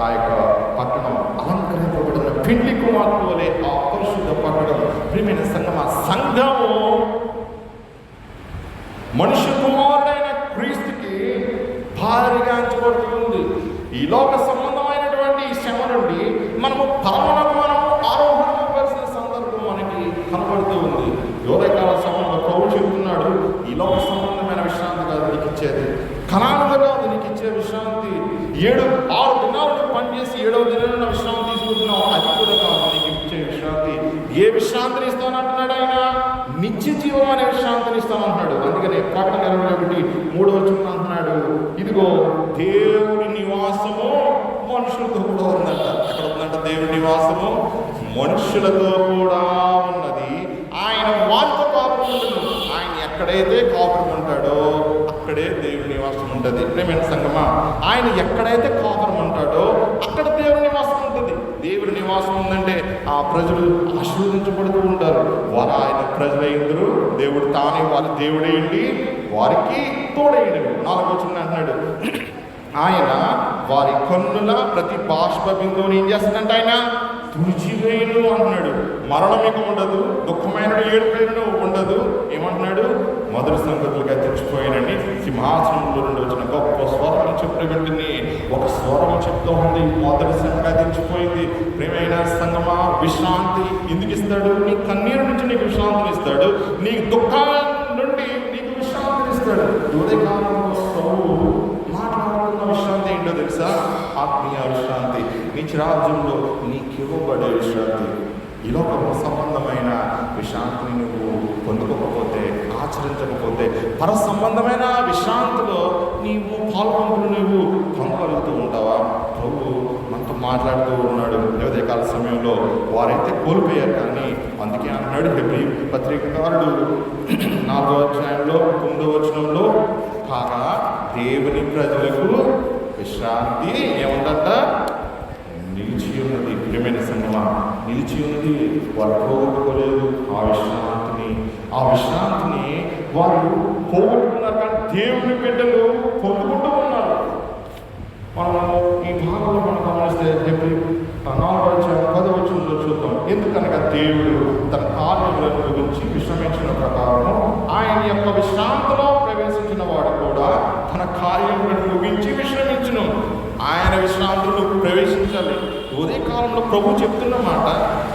ఆ యొక్క పట్టణం, అలంకరింపబడిన పెండ్లి కుమార్తె వలె ఆ పరిశుద్ధ పట్టణం. ప్రియమైన సంఘమా, సంఘము మనుష్య కుమారుడైన క్రీస్తుకి భారీగా అంచబడుతుంది. ఈ లోక సంబంధమైనటువంటి శ్రమ నుండి మనము పరమకు మనము ఆరోహణించవలసిన సందర్భం మనకి కనబడుతూ ఉంది. యోదయకాల సమయంలో ప్రభు చెబుతున్నాడు, ఈ లోక సంబంధమైన విశ్రాంతి కాదు నీకు ఇచ్చేది, కనానుగా కాదు నీకు ఇచ్చే విశ్రాంతి. 6 దినాలను పనిచేసి 7వ దినాలను విశ్రాంతి తీసుకుంటున్నావు, అది కూడా కాదు నీకు ఇచ్చే విశ్రాంతి. ఏ విశ్రాంతిని ఇస్తానంటున్నాడు ఆయన? నిత్య జీవం అనే విశ్రాంతిని ఇస్తానంటున్నాడు. అందుకని ప్రకటన 21:3 అంటున్నాడు, ఇదిగో దేవుడి నివాసము మనుషులతో కూడా ఉందంట. ఎక్కడ ఉందంట? దేవుడి నివాసము మనుషులతో కూడా ఉన్నది. ఆయన వారితో కాపురం ఉండదు. ఆయన ఎక్కడైతే కాపురం ఉంటాడో అక్కడే దేవుడి నివాసం ఉంటుంది. ప్రియమైన సంగమా, ఆయన ఎక్కడైతే కాపురం ఉంటాడో అక్కడ దేవుడి నివాసం ఉంటుంది. దేవుడి నివాసం ఉందంటే ఆ ప్రజలు ఆశీర్వదించబడుతూ ఉంటారు. వారు ఆయన ప్రజలైందరూ, దేవుడు తానే వారి దేవుడేయండి, వారికి తోడేయండి. 4వ వచనం అంటున్నాడు, ఆయన వారి కన్నుల ప్రతి బాష్ప బిందువుని ఏం చేస్తాడంటే ఆయన తుడిచివేయును అంటున్నాడు. మరణం ఇక ఉండదు, దుఃఖమైన ఏడుపైన ఉండదు. ఏమంటున్నాడు? మొదటి సంగతులుగా తెచ్చిపోయానని సింహాసనంలో నుండి వచ్చిన గొప్ప స్వరం చెప్పినట్టుని ఒక స్వరం చెప్తూ ఉంది. మొదటి సంగతిగా తెచ్చిపోయింది. ప్రియమైన సంగమా, విశ్రాంతి ఎందుకు ఇస్తాడు? నీ కన్నీరు నుంచి నీకు విశ్రాంతిని ఇస్తాడు, నీ దుఃఖాల నుండి నీకు విశ్రాంతిని ఇస్తాడు. ఉదయకాలంలో ప్రభువు మాట్లాడుతున్న విశ్రాంతి ఏంటో తెలుసా? ఆత్మీయ విశ్రాంతి, నీ రాజ్యంలో నీకు ఇవ్వబడే విశ్రాంతి. ఈ లోకంలో సంబంధమైన విశ్రాంతిని నువ్వు పొందుకోకపోతే, ఆచరించకపోతే, పర సంబంధమైన విశ్రాంతిలో నీవు పాల్గొంటూ నువ్వు పొందగలుగుతూ ఉంటావా? ప్రభు మనతో మాట్లాడుతూ ఉన్నాడు. ఉదయకాల సమయంలో వారైతే కోల్పోయారు, కానీ అందుకే అన్నాడు హెబ్రీ పత్రికారుడు 4వ అధ్యాయంలో 9వ వచనంలో, కాగా దేవుని ప్రజలకు విశ్రాంతి ఏముందంట? నిలిచి ఉన్నది. ప్రియమైన సంగమా, నిలిచి ఉన్నది. వారు పోగొట్టుకోలేదు ఆ విశ్రాంతిని వారు పోగొట్టుకున్నారు, కానీ దేవుని బిడ్డలు పొందుకుంటూ ఉన్నారు. మనము ఈ భాగంలో మనం గమనిస్తే 4వ వచనంలో చూద్దాం. ఎందుకనగా దేవుడు తన కార్యములను గురించి విశ్రమించిన ప్రకారం ఆయన యొక్క విశ్రాంతిలో ప్రవేశించిన వాడు కూడా తన కార్యములను ముగించి విశ్రమించును. ఆయన విశ్రాంతిలో ప్రవేశించాలి. ఉదయకాలంలో ప్రభు చెప్తున్న మాట,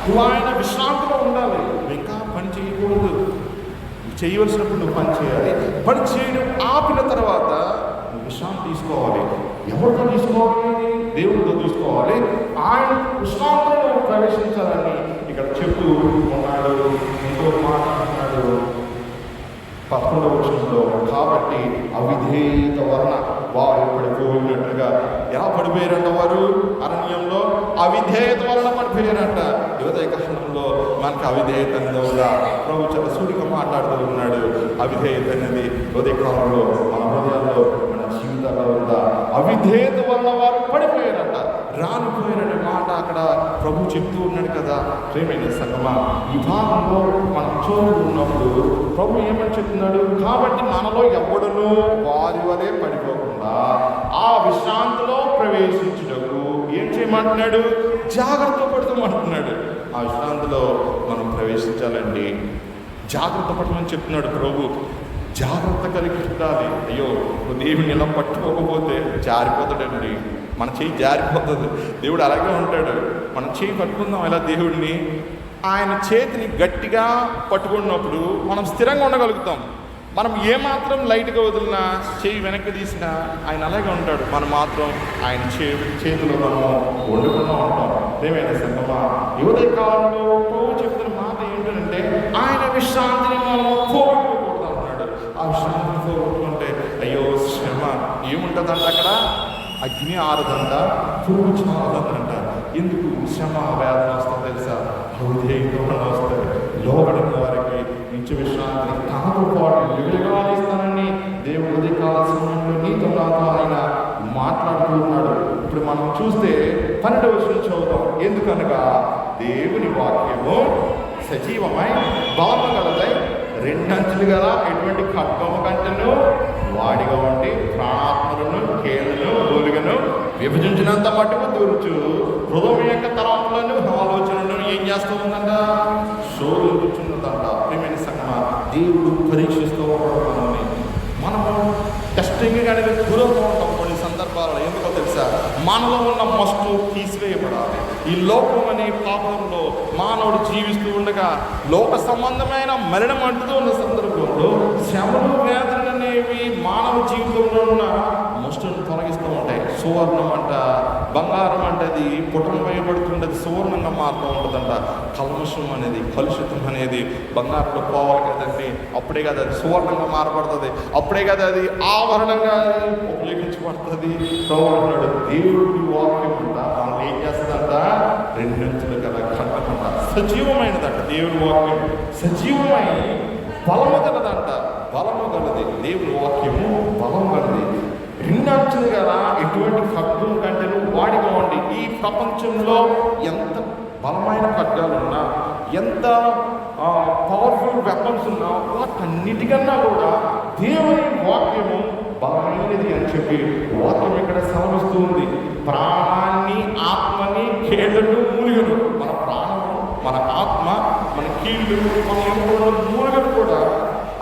నువ్వు ఆయన విశ్రాంతిలో ఉండాలి. ఇంకా పని చేయకూడదు. చేయవలసినప్పుడు నువ్వు పని చేయాలి. పని చేయడం ఆపిన తర్వాత నువ్వు విశ్రాంతి తీసుకోవాలి. ఎవరితో తీసుకోవాలి? దేవుడితో తీసుకోవాలి. ఆయన విశ్రాంతిలో ప్రవేశించాలని ఇక్కడ చెప్తూ ఉన్నాడు. ఇంకో మాట అంటున్నాడు 11వ వచనంలో, కాబట్టి అవిధేయత వలన వారు పడిపోయినట్టుగా. ఎలా పడిపోయారంట వారు? అరణ్యంలో అవిధేయత వలన పడిపోయారంట. ఉదయకాలంలో మనకు అవిధేయత అనేది ఉందా? ప్రభు చాలా సూటిగా మాట్లాడుతూ ఉన్నాడు. అవిధేయత అనేది ఉదయకాలంలో మన హృదయాల్లో, మన జీవితాల్లో ఉందా? అవిధేయత వలన వారు పడిపోయారంట, రానిపోయారనే మాట అక్కడ ప్రభు చెప్తూ ఉన్నాడు కదా. ప్రియమైన సంగమా, ఈ భాగంలో మనం చూడుకున్నప్పుడు ప్రభు ఏమని చెప్తున్నాడు? కాబట్టి మనలో ఎవడునూ వారి వలె పడిపోకుండా ఆ విశ్రాంతిలో ప్రవేశించుటకు ఏం చేయమంటున్నాడు? జాగ్రత్త పడుతామంటున్నాడు. ఆ విశ్రాంతిలో మనం ప్రవేశించాలండి. జాగ్రత్త పడమని చెప్తున్నాడు ప్రభు. జాగ్రత్త కలిగి ఉండాలి. అయ్యో, దేవుని ఇలా పట్టుకోకపోతే జారిపోతాడండి. మన చెయ్యి జారిపోతుంది. దేవుడు అలాగే ఉంటాడు. మనం చెయ్యి పట్టుకుందాం ఎలా దేవుడిని. ఆయన చేతిని గట్టిగా పట్టుకున్నప్పుడు మనం స్థిరంగా ఉండగలుగుతాం. మనం ఏమాత్రం లైట్గా వదిలినా, చేయి వెనక్కి తీసినా ఆయన అలాగే ఉంటాడు. మనం మాత్రం ఆయన చేతిలో మనము వండుకున్నా ఉంటాం. ఏమైనా సంగమా, ఉదయ కాలంలో ప్రభు చెప్తున్న మాట ఏంటంటే ఆయన విశ్రాంతిని మనం పోగొట్టుకోకూడదు అన్నాడు. ఆ విశ్రాంతిని పోగొట్టుకుంటే అయ్యో శ్రమ ఏముంటుందంట అక్కడ? అగ్ని ఆరదంట, పురుగు చాలదంట. ఎందుకు శ్రమ వేదన వస్తుంది తెలుసా? హృదయంతో వస్తాయి. లోబడిన వారికి నిత్య విశ్రాంతిని తనతో పాటు విలువగా ఇస్తానని దేవుడు ఉదయకాల సమయంలో నీతో నాతో ఆయన మాట్లాడుతూ ఉన్నాడు. ఇప్పుడు మనం చూస్తే 12వ వచనం చదువుతాం. ఎందుకనగా దేవుని వాక్యము సజీవమై బలము గలదై రెండంచులు గల ఎటువంటి ఖడ్గము కంటెను వాడిగా ఉండి ప్రాణాత్మలను, కేళ్ళను, గోలుగను విభజించినంత మట్టుకు దూర్చు హృదయం యొక్క తలంపులను, ఆలోచనలను ఏం చేస్తూ ఉందంట? శోధించున్నదంట. ప్రియమైన సంగమా, దేవుడు పరీక్షిస్తూ ఉంటాడు మనము టెస్టింగ్ అనేది గురవుతూ ఉంటాం కొన్ని సందర్భాలలో. ఎందుకో తెలుసా? మనలో ఉన్న మస్టు తీసివేయబడాలి. ఈ లోకం అనే పాపంలో మానవుడు జీవిస్తూ ఉండగా లోక సంబంధమైన మరణం అంటుతూ ఉన్న సందర్భంలో శ్రమలు, వేదనలు అనేవి మానవ జీవితంలో ఉన్న మస్టును తొలగిస్తూ ఉంటాయి. సువర్ణం అంట, బంగారం అంటే అది పుటం వేయబడుతుండేది సువర్ణంగా మారుతూ ఉంటుందంట. కల్మషం అనేది, కలుషితం అనేది బంగారంలో పోవాలి కదండి. అప్పుడే కదా అది సువర్ణంగా మారబడుతుంది. అప్పుడే కదా అది ఆభరణంగా ఉపయోగించబడుతుంది. అంటున్నాడు దేవుడి వాక్యం అంట మనం ఏం చేస్తుందంట? రెండంచులు గల ఖడ్గమంట, సజీవమైనదంట. దేవుడి వాక్యం సజీవమై బలము గలదంట. బలము గలది దేవుని వాక్యము, బలం గలది. రెండంచులు గల ఎటువంటి ఖడ్గం కంటే వాడిగా ఉండి ఈ ప్రపంచంలో ఎంత బలమైన ఖడ్గాలున్నా, ఎంత పవర్ఫుల్ వెపన్స్ ఉన్నా, వాటన్నిటికన్నా కూడా దేవుని వాక్యము బలమైనది అని చెప్పి వాక్యం ఇక్కడ సెలవిస్తూ ఉంది. ప్రాణాన్ని, ఆత్మని, కేళ్ళను, మూలిగను, మన ప్రాణము, మన ఆత్మ, మన కీళ్ళు, మన ఎముకలు, మూలగలు కూడా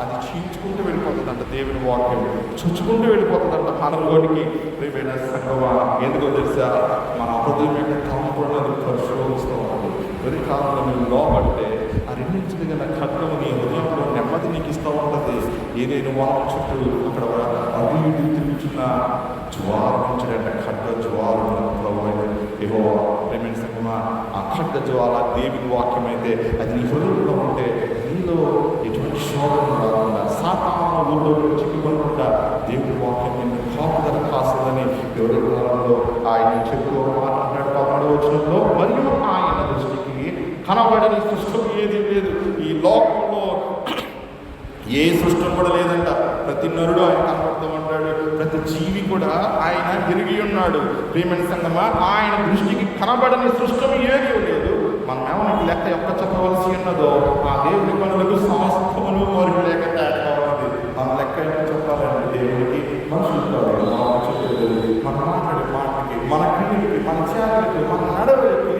అది చీల్చుకుంటూ వెళ్ళిపోతుందంట. దేవుని వాక్యం చుచ్చుకుంటూ వెళ్ళిపోతుందంట మనలోనికి. ప్రియమైన సంగమా, ఎందుకో తెలుసా? మన హృదయం యొక్క తలంపులను పరిశోధిస్తూ ఉంటుంది. ప్రతి కాలంలో నువ్వు లోపడితే ఆ రెండింటికి గల ఖడ్గము నీ హృదయంలో నెమ్మది నీకు ఇస్తూ ఉంటుంది. ఏదైనా వనం చుట్టూ అక్కడ అటు ఇటు తిరుగుతున్న జ్వాలించడంటే ఖడ్గ జ్వాల ఏవో. ప్రేమైన సంగమా, ఆ ఖడ్గ జ్వాల దేవుని వాక్యం అయితే అది నీ హృదయంలో ఉంటే నీలో ఎటువంటి శోధన రాకుండా, సాతాను ఊళ్ళో చిక్కుకోకుండా దేవుని వాక్యం నిన్ను కాపుదల కాస్తుందని ఎవరి కాలంలో ఆయన చెప్తూ మాట్లాడాడు. 11వ వచనంలో, మరియు ఆయన దృష్టికి కనబడని సృష్టం ఏది లేదు. ఈ లోకంలో ఏ సృష్టం కూడా లేదంట. ప్రతి నరుడు ఆయన కనబడుతూ ఉంటాడు. ప్రతి జీవి కూడా ఆయన ఎరిగి ఉన్నాడు. ప్రియమైన సంగమా, ఆయన దృష్టికి కనబడని సృష్టం ఏది లేదు. మనం ఏమన్నా లెక్క ఎక్కడ చెప్పవలసి ఉన్నదో ఆ దేవుని పనులకు సమస్తమును వారికి లేక తేటగా ఉన్నది. మన లెక్క ఎక్కడ చెప్పాలంటే దేవునికి మనుషులు కాదు, మన మాట్లాడే మాటకి, మన క్రియలకి, మన చేతులకి, మన నడవడికి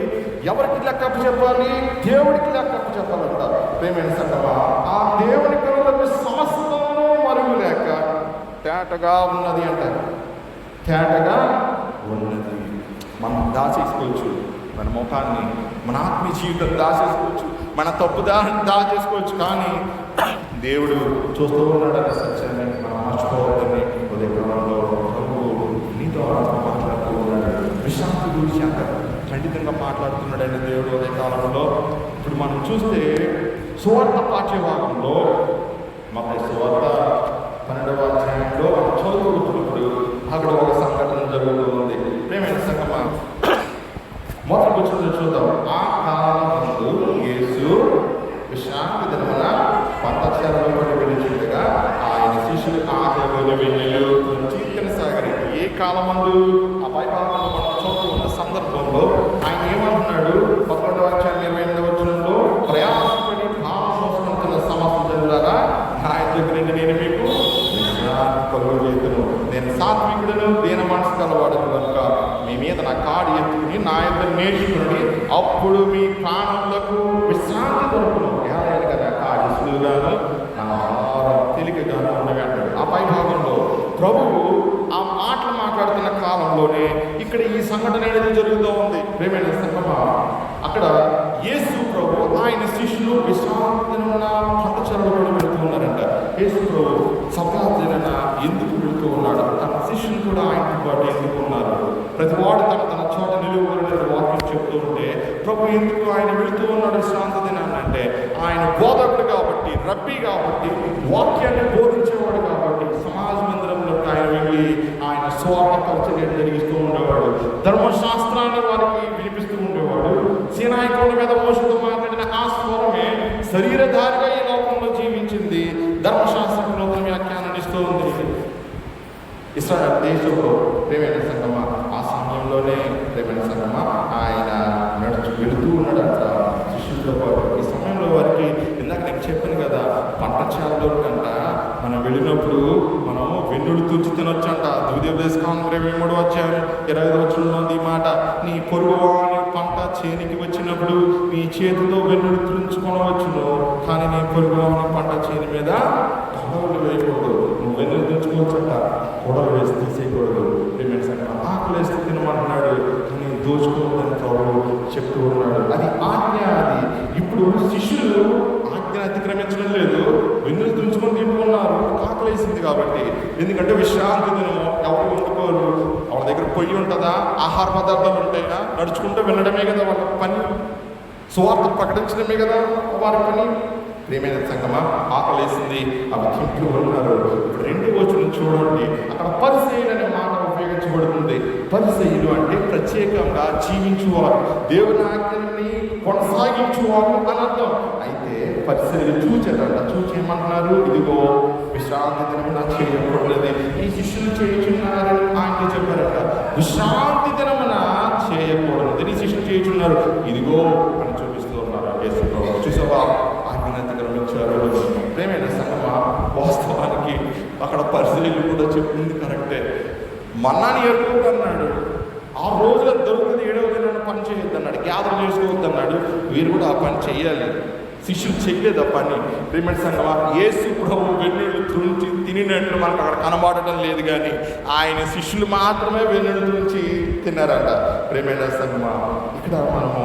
ఎవరికి లెక్కప్పు చెప్పాలి? దేవుడికి లెక్కప్పు చెప్పాలంట. ప్రేమైన సంగమా, ఆ దేవుని పనులకు సమస్తమును మరుగు లేక తేటగా ఉన్నది అంటారు. తేటగా ఉన్నది. మనం దాచేసుకోవచ్చు మన ముఖాన్ని, మన ఆత్మీయ జీవితం దాచేసుకోవచ్చు, మన తప్పుదారిని దాచేసుకోవచ్చు. కానీ దేవుడు చూస్తూ ఉన్నాడనే సత్యాన్ని మనం మర్చిపోవద్దని ఉదయకాలంలో నీతో మాట్లాడుతూ ఉన్నాడు. విశ్రాంతి గురించి అంత ఖండితంగా మాట్లాడుతున్నాడని దేవుడు ఉదయకాలంలో. ఇప్పుడు మనం చూస్తే సువార్త పాఠ్యభాగంలో మత్తయి సువార్త 12వ అధ్యాయంలో మనం చదువుతున్నప్పుడు అక్కడ ఒక సంఘటన జరుగుతూ ఉంది. ప్రేమైన సంగమా, మొదటి వచ్చిన చూద్దాం. ఆ కాలమందు యేసు విశ్రాంతి దినమున పంటశాలలో పడి వెళ్ళిచుండగా ఆయన శిష్యులు ఆకలిగొని వెన్నెలు తినసాగరి. ఏ కాలమందు? ఆ పైభాగంలో మనం చదువుతున్న సందర్భంలో ఆయన ఏమంటున్నాడు? 11వ అధ్యాయం 28వ వచనంలో, ప్రయాసపడి భావం మోసుకుంటున్న సమస్త జనులారా నా దగ్గర నేను మీకు విశ్రాంతి కలుగజేయుదును. నేను సాత్వికుడును, దీన మనసు కలవాడను కనుక మీ మీద నా కాడి ఎత్తుకుని నా యొక్క నేర్చుకుని అప్పుడు మీ ప్రాణములకు విశ్రాంతి దొరుకును. ఏదైనా కాడి సులువుగాను నా ఆహారం తేలికగాను ఉన్నవి అంటాడు. ఆ పై భాగంలో ప్రభువు ఆ మాటలు మాట్లాడుతున్న కాలంలోనే ఇక్కడ ఈ సంఘటన అనేది జరుగుతూ ఉంది. ప్రేమైన సంగమా, అక్కడ యేసు ప్రభు ఆయన శిష్యులు విశ్రాంతి పంటచరలో వెళుతూ ఉన్నారంట. యేసు ప్రభు సప్తాహన ఎందుకు వెళుతూ ఉన్నాడు? తన శిష్యులు కూడా ఆయనతో పాటు ఎందుకు ఉన్నారు? ప్రతివాడు తన చోట నిలువబడిన వాక్యం చెప్తూ ఉంటే ప్రభు ఎందుకు ఆయన వెళుతూ ఉన్నాడు విశ్రాంతి దినాన్ని అంటే, ఆయన బోధకుడు కాబట్టి, రబ్బీ కాబట్టి, వాక్యాన్ని బోధించేవాడు కాబట్టి సమాజ మందిరంలోకి ఆయన వెళ్ళి ఆయన స్వార్థ పరిచర్యను జరిగిస్తూ ఉండేవాడు. ధర్మశాస్త్రాన్ని వారికి వినిపిస్తూ ఉండేవాడు. సీనాయి కొండ మీద మోషతో మాట్లాడిన ఆ స్వరమే శరీరధారిగా ఈ లోకంలో జీవించింది. ధర్మశాస్త్రం నూతన వ్యాఖ్యానాన్ని ఇస్తూ ఉంది. ఇస్రాయేల్ దేశంలో ప్రేమైన సంగమా, ఆ సమయంలోనే ప్రేమైన సంగమా ఆయన వెళుతూ ఉన్నాడంట శిష్యులతో పాటు. ఈ సమయంలో వారికి ఇందాక నేను చెప్పాను కదా, పంటశాలలో కంట మనం వెళ్ళినప్పుడు మనం వెన్నుడు తుంచి తినొచ్చంట. ద్వితీయోపదేశకాండం 23వ అధ్యాయం 25వ వచనంలో ఉంది ఈ మాట. నీ పొరుగువాని పంట చేనికి వచ్చినప్పుడు నీ చేతితో వెన్నుడు తుంచుకొనవచ్చును, కానీ నీ పొరుగువాని పంట చేని మీద కొడవలు వేయకూడదు. నువ్వు వెన్నుడు తుంచుకోవచ్చంట, కొడవలు వేసి తీసేయకూడదు. ఆకులు వేస్తే తినమంటున్నాడు, కానీ దోచుకోవద్దని ప్రభు చెప్తూ ఉన్నాడు. అది ఆజ్ఞ. అది ఇప్పుడు శిష్యులు ఆజ్ఞ అతిక్రమించడం లేదు, వెన్నులు తుంచుకొని తింటున్నారు. ఆకలి వేసింది కాబట్టి. ఎందుకంటే విశ్రాంతి దినం ఎవరు వండుకోరు. వాళ్ళ దగ్గర పొయ్యి ఉంటుందా? ఆహార పదార్థాలు ఉంటాయా? నడుచుకుంటూ వెళ్ళడమే కదా వాళ్ళ పని. సువార్త ప్రకటించడమే కదా వారి పని. ప్రియమైన సంగమా, ఆకలేసింది, అవి తింటూ ఉన్నారు. ఇప్పుడు 2వ వచనం చూడండి, అక్కడ పరిసయ్యులు అనే మాట ఉపయోగించబడుతుంది. పరిసయ్యులు అంటే ప్రత్యేకంగా జీవించువారు, దేవుని ఆజ్ఞని కొనసాగించువారు అని అర్థం. అయితే పరిసయ్యులు చూచారంట. చూచేయమంటున్నారు, ఇదిగో విశ్రాంతి దినమున చేయకూడదు ఈ శిష్యులు చేయుచున్నారని ఆయన చెప్పారట. విశ్రాంతి దినమున చేయకూడదు ఈ శిష్యులు చేయుచున్నారు, ఇదిగో అని చూపిస్తూ ఉన్నారు. చూసావా, అతిక్రమించారు. ప్రేమైన సంగమా, వాస్తవానికి అక్కడ పరిశీలన కూడా చెప్పింది కరెక్టే. మన్నాని ఎరుపు అన్నాడు. ఆ రోజులో దొరుకుతుంది 7వ దినాన్ని చేయొద్దన్నాడు, గ్యాదర్ చేసుకోవద్దన్నాడు. వీరు కూడా ఆ పని చేయాలి. శిష్యులు చేయలేదు ఆ పని. ప్రియమైన సంగమా, యేసు ప్రభు వెన్నులు తుంచి తినినట్లు మనకు అక్కడ కనబడటం లేదు, కానీ ఆయన శిష్యులు మాత్రమే వెన్నులు తుంచి తిన్నారంట. ప్రియమైన సంగమా, ఇక్కడ మనము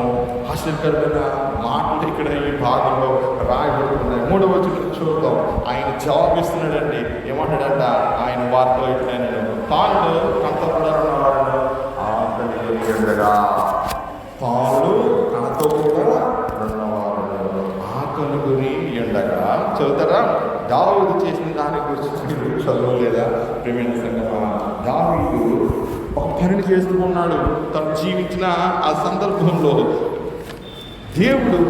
ఆశ్చర్యకరమైన మాటలు ఇక్కడ ఈ భాగంలో రాయబడుతున్నాయి. 3వ వచనం చూద్దాం. ఆయన జవాబిస్తున్నాడండి. ఏమంటాడంట ఆయన వారితో ఇట్లా, తాను కంటపడవాడు ఆకలిగా, తాను తనతో కూడా ఆకలి ఎండగా. చదువుతారా? దావీదు చేసిన దాని గురించి మీరు చదవలేదా? ప్రియమైన సంగమా, దావీదు ఒక పనిని చేస్తూ ఉన్నాడు. తను జీవించిన ఆ సందర్భంలో దేవుడు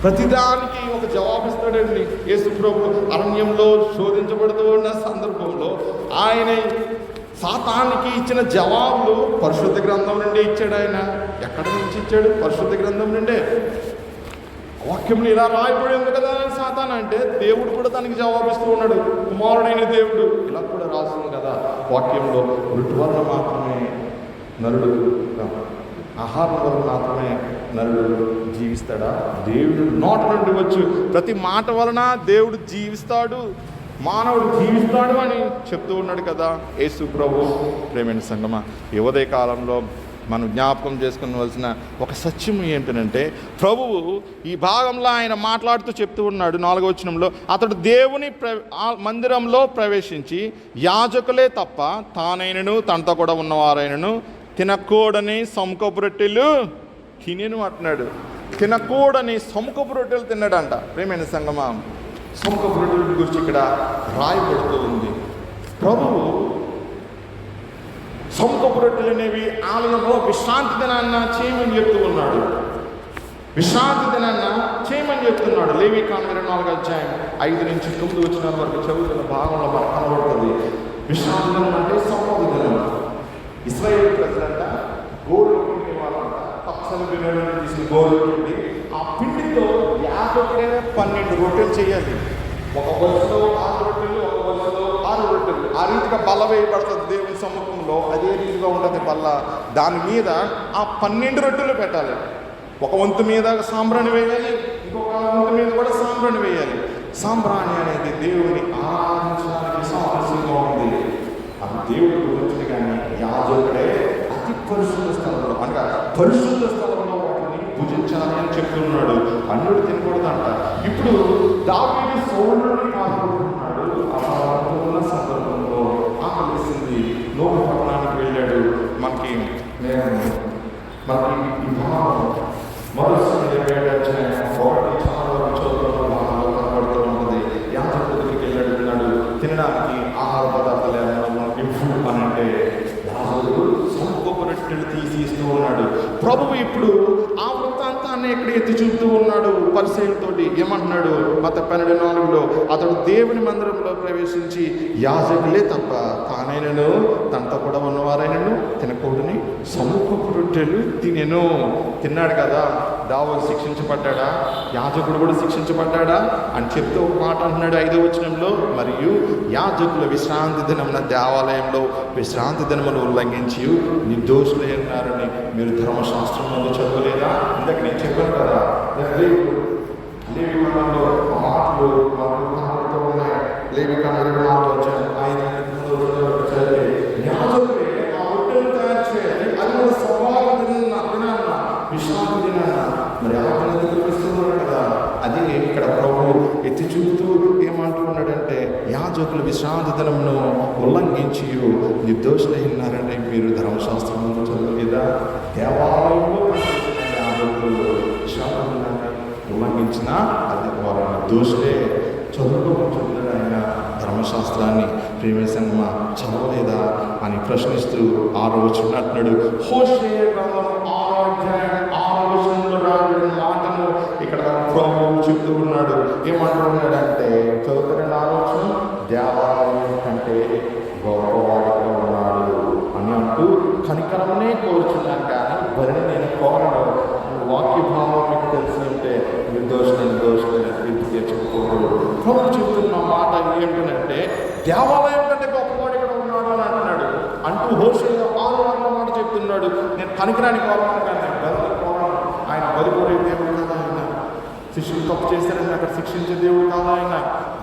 ప్రతిదానికి ఒక జవాబిస్తాడండి. యేసు ప్రభు అరణ్యంలో శోధించబడుతూ ఉన్న సందర్భంలో ఆయన సాతానికి ఇచ్చిన జవాబులు పరిశుద్ధ గ్రంథం నుండే ఇచ్చాడు. ఆయన ఎక్కడి నుంచి ఇచ్చాడు? పరిశుద్ధ గ్రంథం నుండే. వాక్యంలో ఇలా రాయబడింది కదా సాతాన్ అంటే, దేవుడు కూడా దానికి జవాబిస్తూ ఉన్నాడు. కుమారుడైన దేవుడు ఇలా కూడా రాస్తుంది కదా వాక్యంలో. ఋతు వలన మాత్రమే నరుడు, ఆహారం వలన మాత్రమే నరుడు జీవిస్తాడా? దేవుడు నోట నుండి వచ్చు ప్రతి మాట వలన దేవుడు జీవిస్తాడు, మానవుడు జీవిస్తాడు అని చెప్తూ ఉన్నాడు కదా యేసు ప్రభు. ప్రేమైన సంగమా, ఈ ఉదయ కాలంలో మనం జ్ఞాపకం చేసుకోవలసిన ఒక సత్యం ఏంటంటే, ప్రభువు ఈ భాగంలో ఆయన మాట్లాడుతూ చెప్తూ ఉన్నాడు 4వ వచనంలో, అతడు దేవుని మందిరంలో ప్రవేశించి యాజకులే తప్ప తానైనను తనతో కూడా ఉన్నవారైనను తినకూడని సముఖపు రొట్టెలు తినేను అంటున్నాడు. తినకూడని సముఖపు రొట్టెలు తిన్నాడంట. ప్రేమైన సంగమా, సముఖపు రొట్టెల గురించి ఇక్కడ రాయబడుతూ ఉంది. ప్రభువు సముఖపు రొట్టెలు అనేవి ఆలయంలో విశ్రాంతి దినాన్న చేయమని చెప్తూ ఉన్నాడు. విశ్రాంతి దినాన్న చేయమని చెప్తున్నాడు. లేవీకాండం 24వ అధ్యాయం 5 నుంచి 9 వచనాల వరకు చదువుతున్న భాగంలో మనకు కనబడుతుంది. విశ్రాంతి దినం అంటే సమాధి దినం. ఇశ్రాయేలు ప్రజలంట గోధుమ పిండి వాళ్ళంట పచ్చని బియ్యం తీసిన గోధుమ పిండి, ఆ పిండితో యాజకుడే 12 రొట్టెలు చేయాలి. ఒక వరుసలో 6 రొట్టెలు, ఒక వరుసలో 6 రొట్టెలు. ఆ రీతిగా బల్ల వేయబడుతుంది దేవుని సముఖంలో. అదే రీతిగా ఉంటుంది బల్ల. దాని మీద ఆ 12 రొట్టెలు పెట్టాలి. ఒక వంతు మీద సాంబ్రాణి వేయాలి, ఇంకొక వంతు మీద కూడా సాంబ్రాణి వేయాలి. సాంబ్రాణి అనేది దేవుని ఆరాధించడానికి సాదృశ్యంగా ఉంది. అది దేవుడి గురించి, కానీ యాజకుడే అతి పరిశుద్ధ స్థలంలో అనగా పరిశుద్ధ స్థలంలో వాటిని పూజించాలి అని చెప్తున్నాడు. అన్యుడు తినకూడదంట. ఇప్పుడు దావీదు సౌలుని కాపాడుతున్నాడు. ఉన్న సందర్భంలో ఆకలిసింది. నోబు పట్టణానికి వెళ్ళాడు. మనకి ఈ భావం మరోసారి 27వ అధ్యాయం 1 చాలా చదువుతున్న భాగంలో కనబడుతూ ఉంటుంది. యాజకుడి దగ్గరికి వెళ్ళాడు. తినడానికి ఆహార పదార్థాలు ఏమన్నా అని అంటే సముఖపు రొట్టెలు తీసి ఇస్తూ ఉన్నాడు. ప్రభువు ఇప్పుడు ఆ వృత్తాంతాన్ని ఇక్కడ ఎత్తి చూపుతూ ఉన్నాడు పరిసయ్యులతోటి. ఏమంటున్నాడు? మత 12:4లో అతడు దేవుని మందిరంలో ప్రవేశించి యాజకులే తప్ప తానైనను తనతో కూడా ఉన్నవారైనను తినకూడని సముఖపు రొట్టెలు తిన్నాడు కదా. దావీదు శిక్షించబడ్డా? యాజకుడు కూడా శిక్షించబడ్డా అని చెప్తూ ఒక మాట అంటున్నాడు 5వ వచనంలో, మరియు యాజకుల విశ్రాంతి దినమున దేవాలయంలో విశ్రాంతి దినమును ఉల్లంఘించి నిర్దోషులై ఉన్నారని మీరు ధర్మశాస్త్రంలో చదవలేదా? ఇందాక నేను చెప్పాను కదా, లేవికాండంలో మాటలు కనబడుతూ ఉన్నాయి. లేవికాండం 24వ అధ్యాయం 5 యాజకులే ఆ రొట్టెలు తయారు చేయాలి. అది కూడా సవాలు దినాన్న విశ్రాంతి దినాన్న. మరి ఆకలి ఇస్తున్నాడు కదా. అది ఇక్కడ ప్రభు ఎత్తి చూపుతూ ఏమంటున్నాడంటే, యాజకులు విశ్రాంతి దినమును ఉల్లంఘించి నిర్దోషులై ఉన్నారని మీరు ధర్మశాస్త్రంలో చదవలేదా? దేవాలయంలో యాజకులు విశ్రాంతి దినాన్ని ఉల్లంఘించిన అది వారు నిర్దోషులే. చదువుకోవచ్చు ఆయన ధర్మశాస్త్రాన్ని. ప్రియమైన సంగమా, చదవలేదా అని ప్రశ్నిస్తూ 6వ వచనం అంటున్నాడు. హోషేయ గ్రంథం 6వ అధ్యాయం 6వ వచనంలో రాబడిన మాటను ఇక్కడ ప్రభువు చెప్తూ ఉన్నాడు. ఏమంటున్నాడంటే, చదువుతున్న 6వ వచనం, దేవాలయం కంటే గొప్పవాడిగా ఉన్నాడు అని అంటూ కనికరమనే కోరుచున్నాను, కానీ బరిని నేను కోరను. వాక్య భావం మీకు తెలిసి ఉంటే నిర్దోషులని తీర్పు తెచ్చుకోకూడదు. ప్రభు చెప్తున్న మాట ఏంటంటే, దేవాలయం కంటే గొప్పవాడు ఇక్కడ ఉన్నాడు అని అంటున్నాడు. అంటూ హోషేయ 6వ మాట చెప్తున్నాడు. నేను కనికరానికి కోరుతాను కానీ శిష్యులు తప్పు చేశారని అక్కడ శిక్షించే దేవుడు కాదు ఆయన.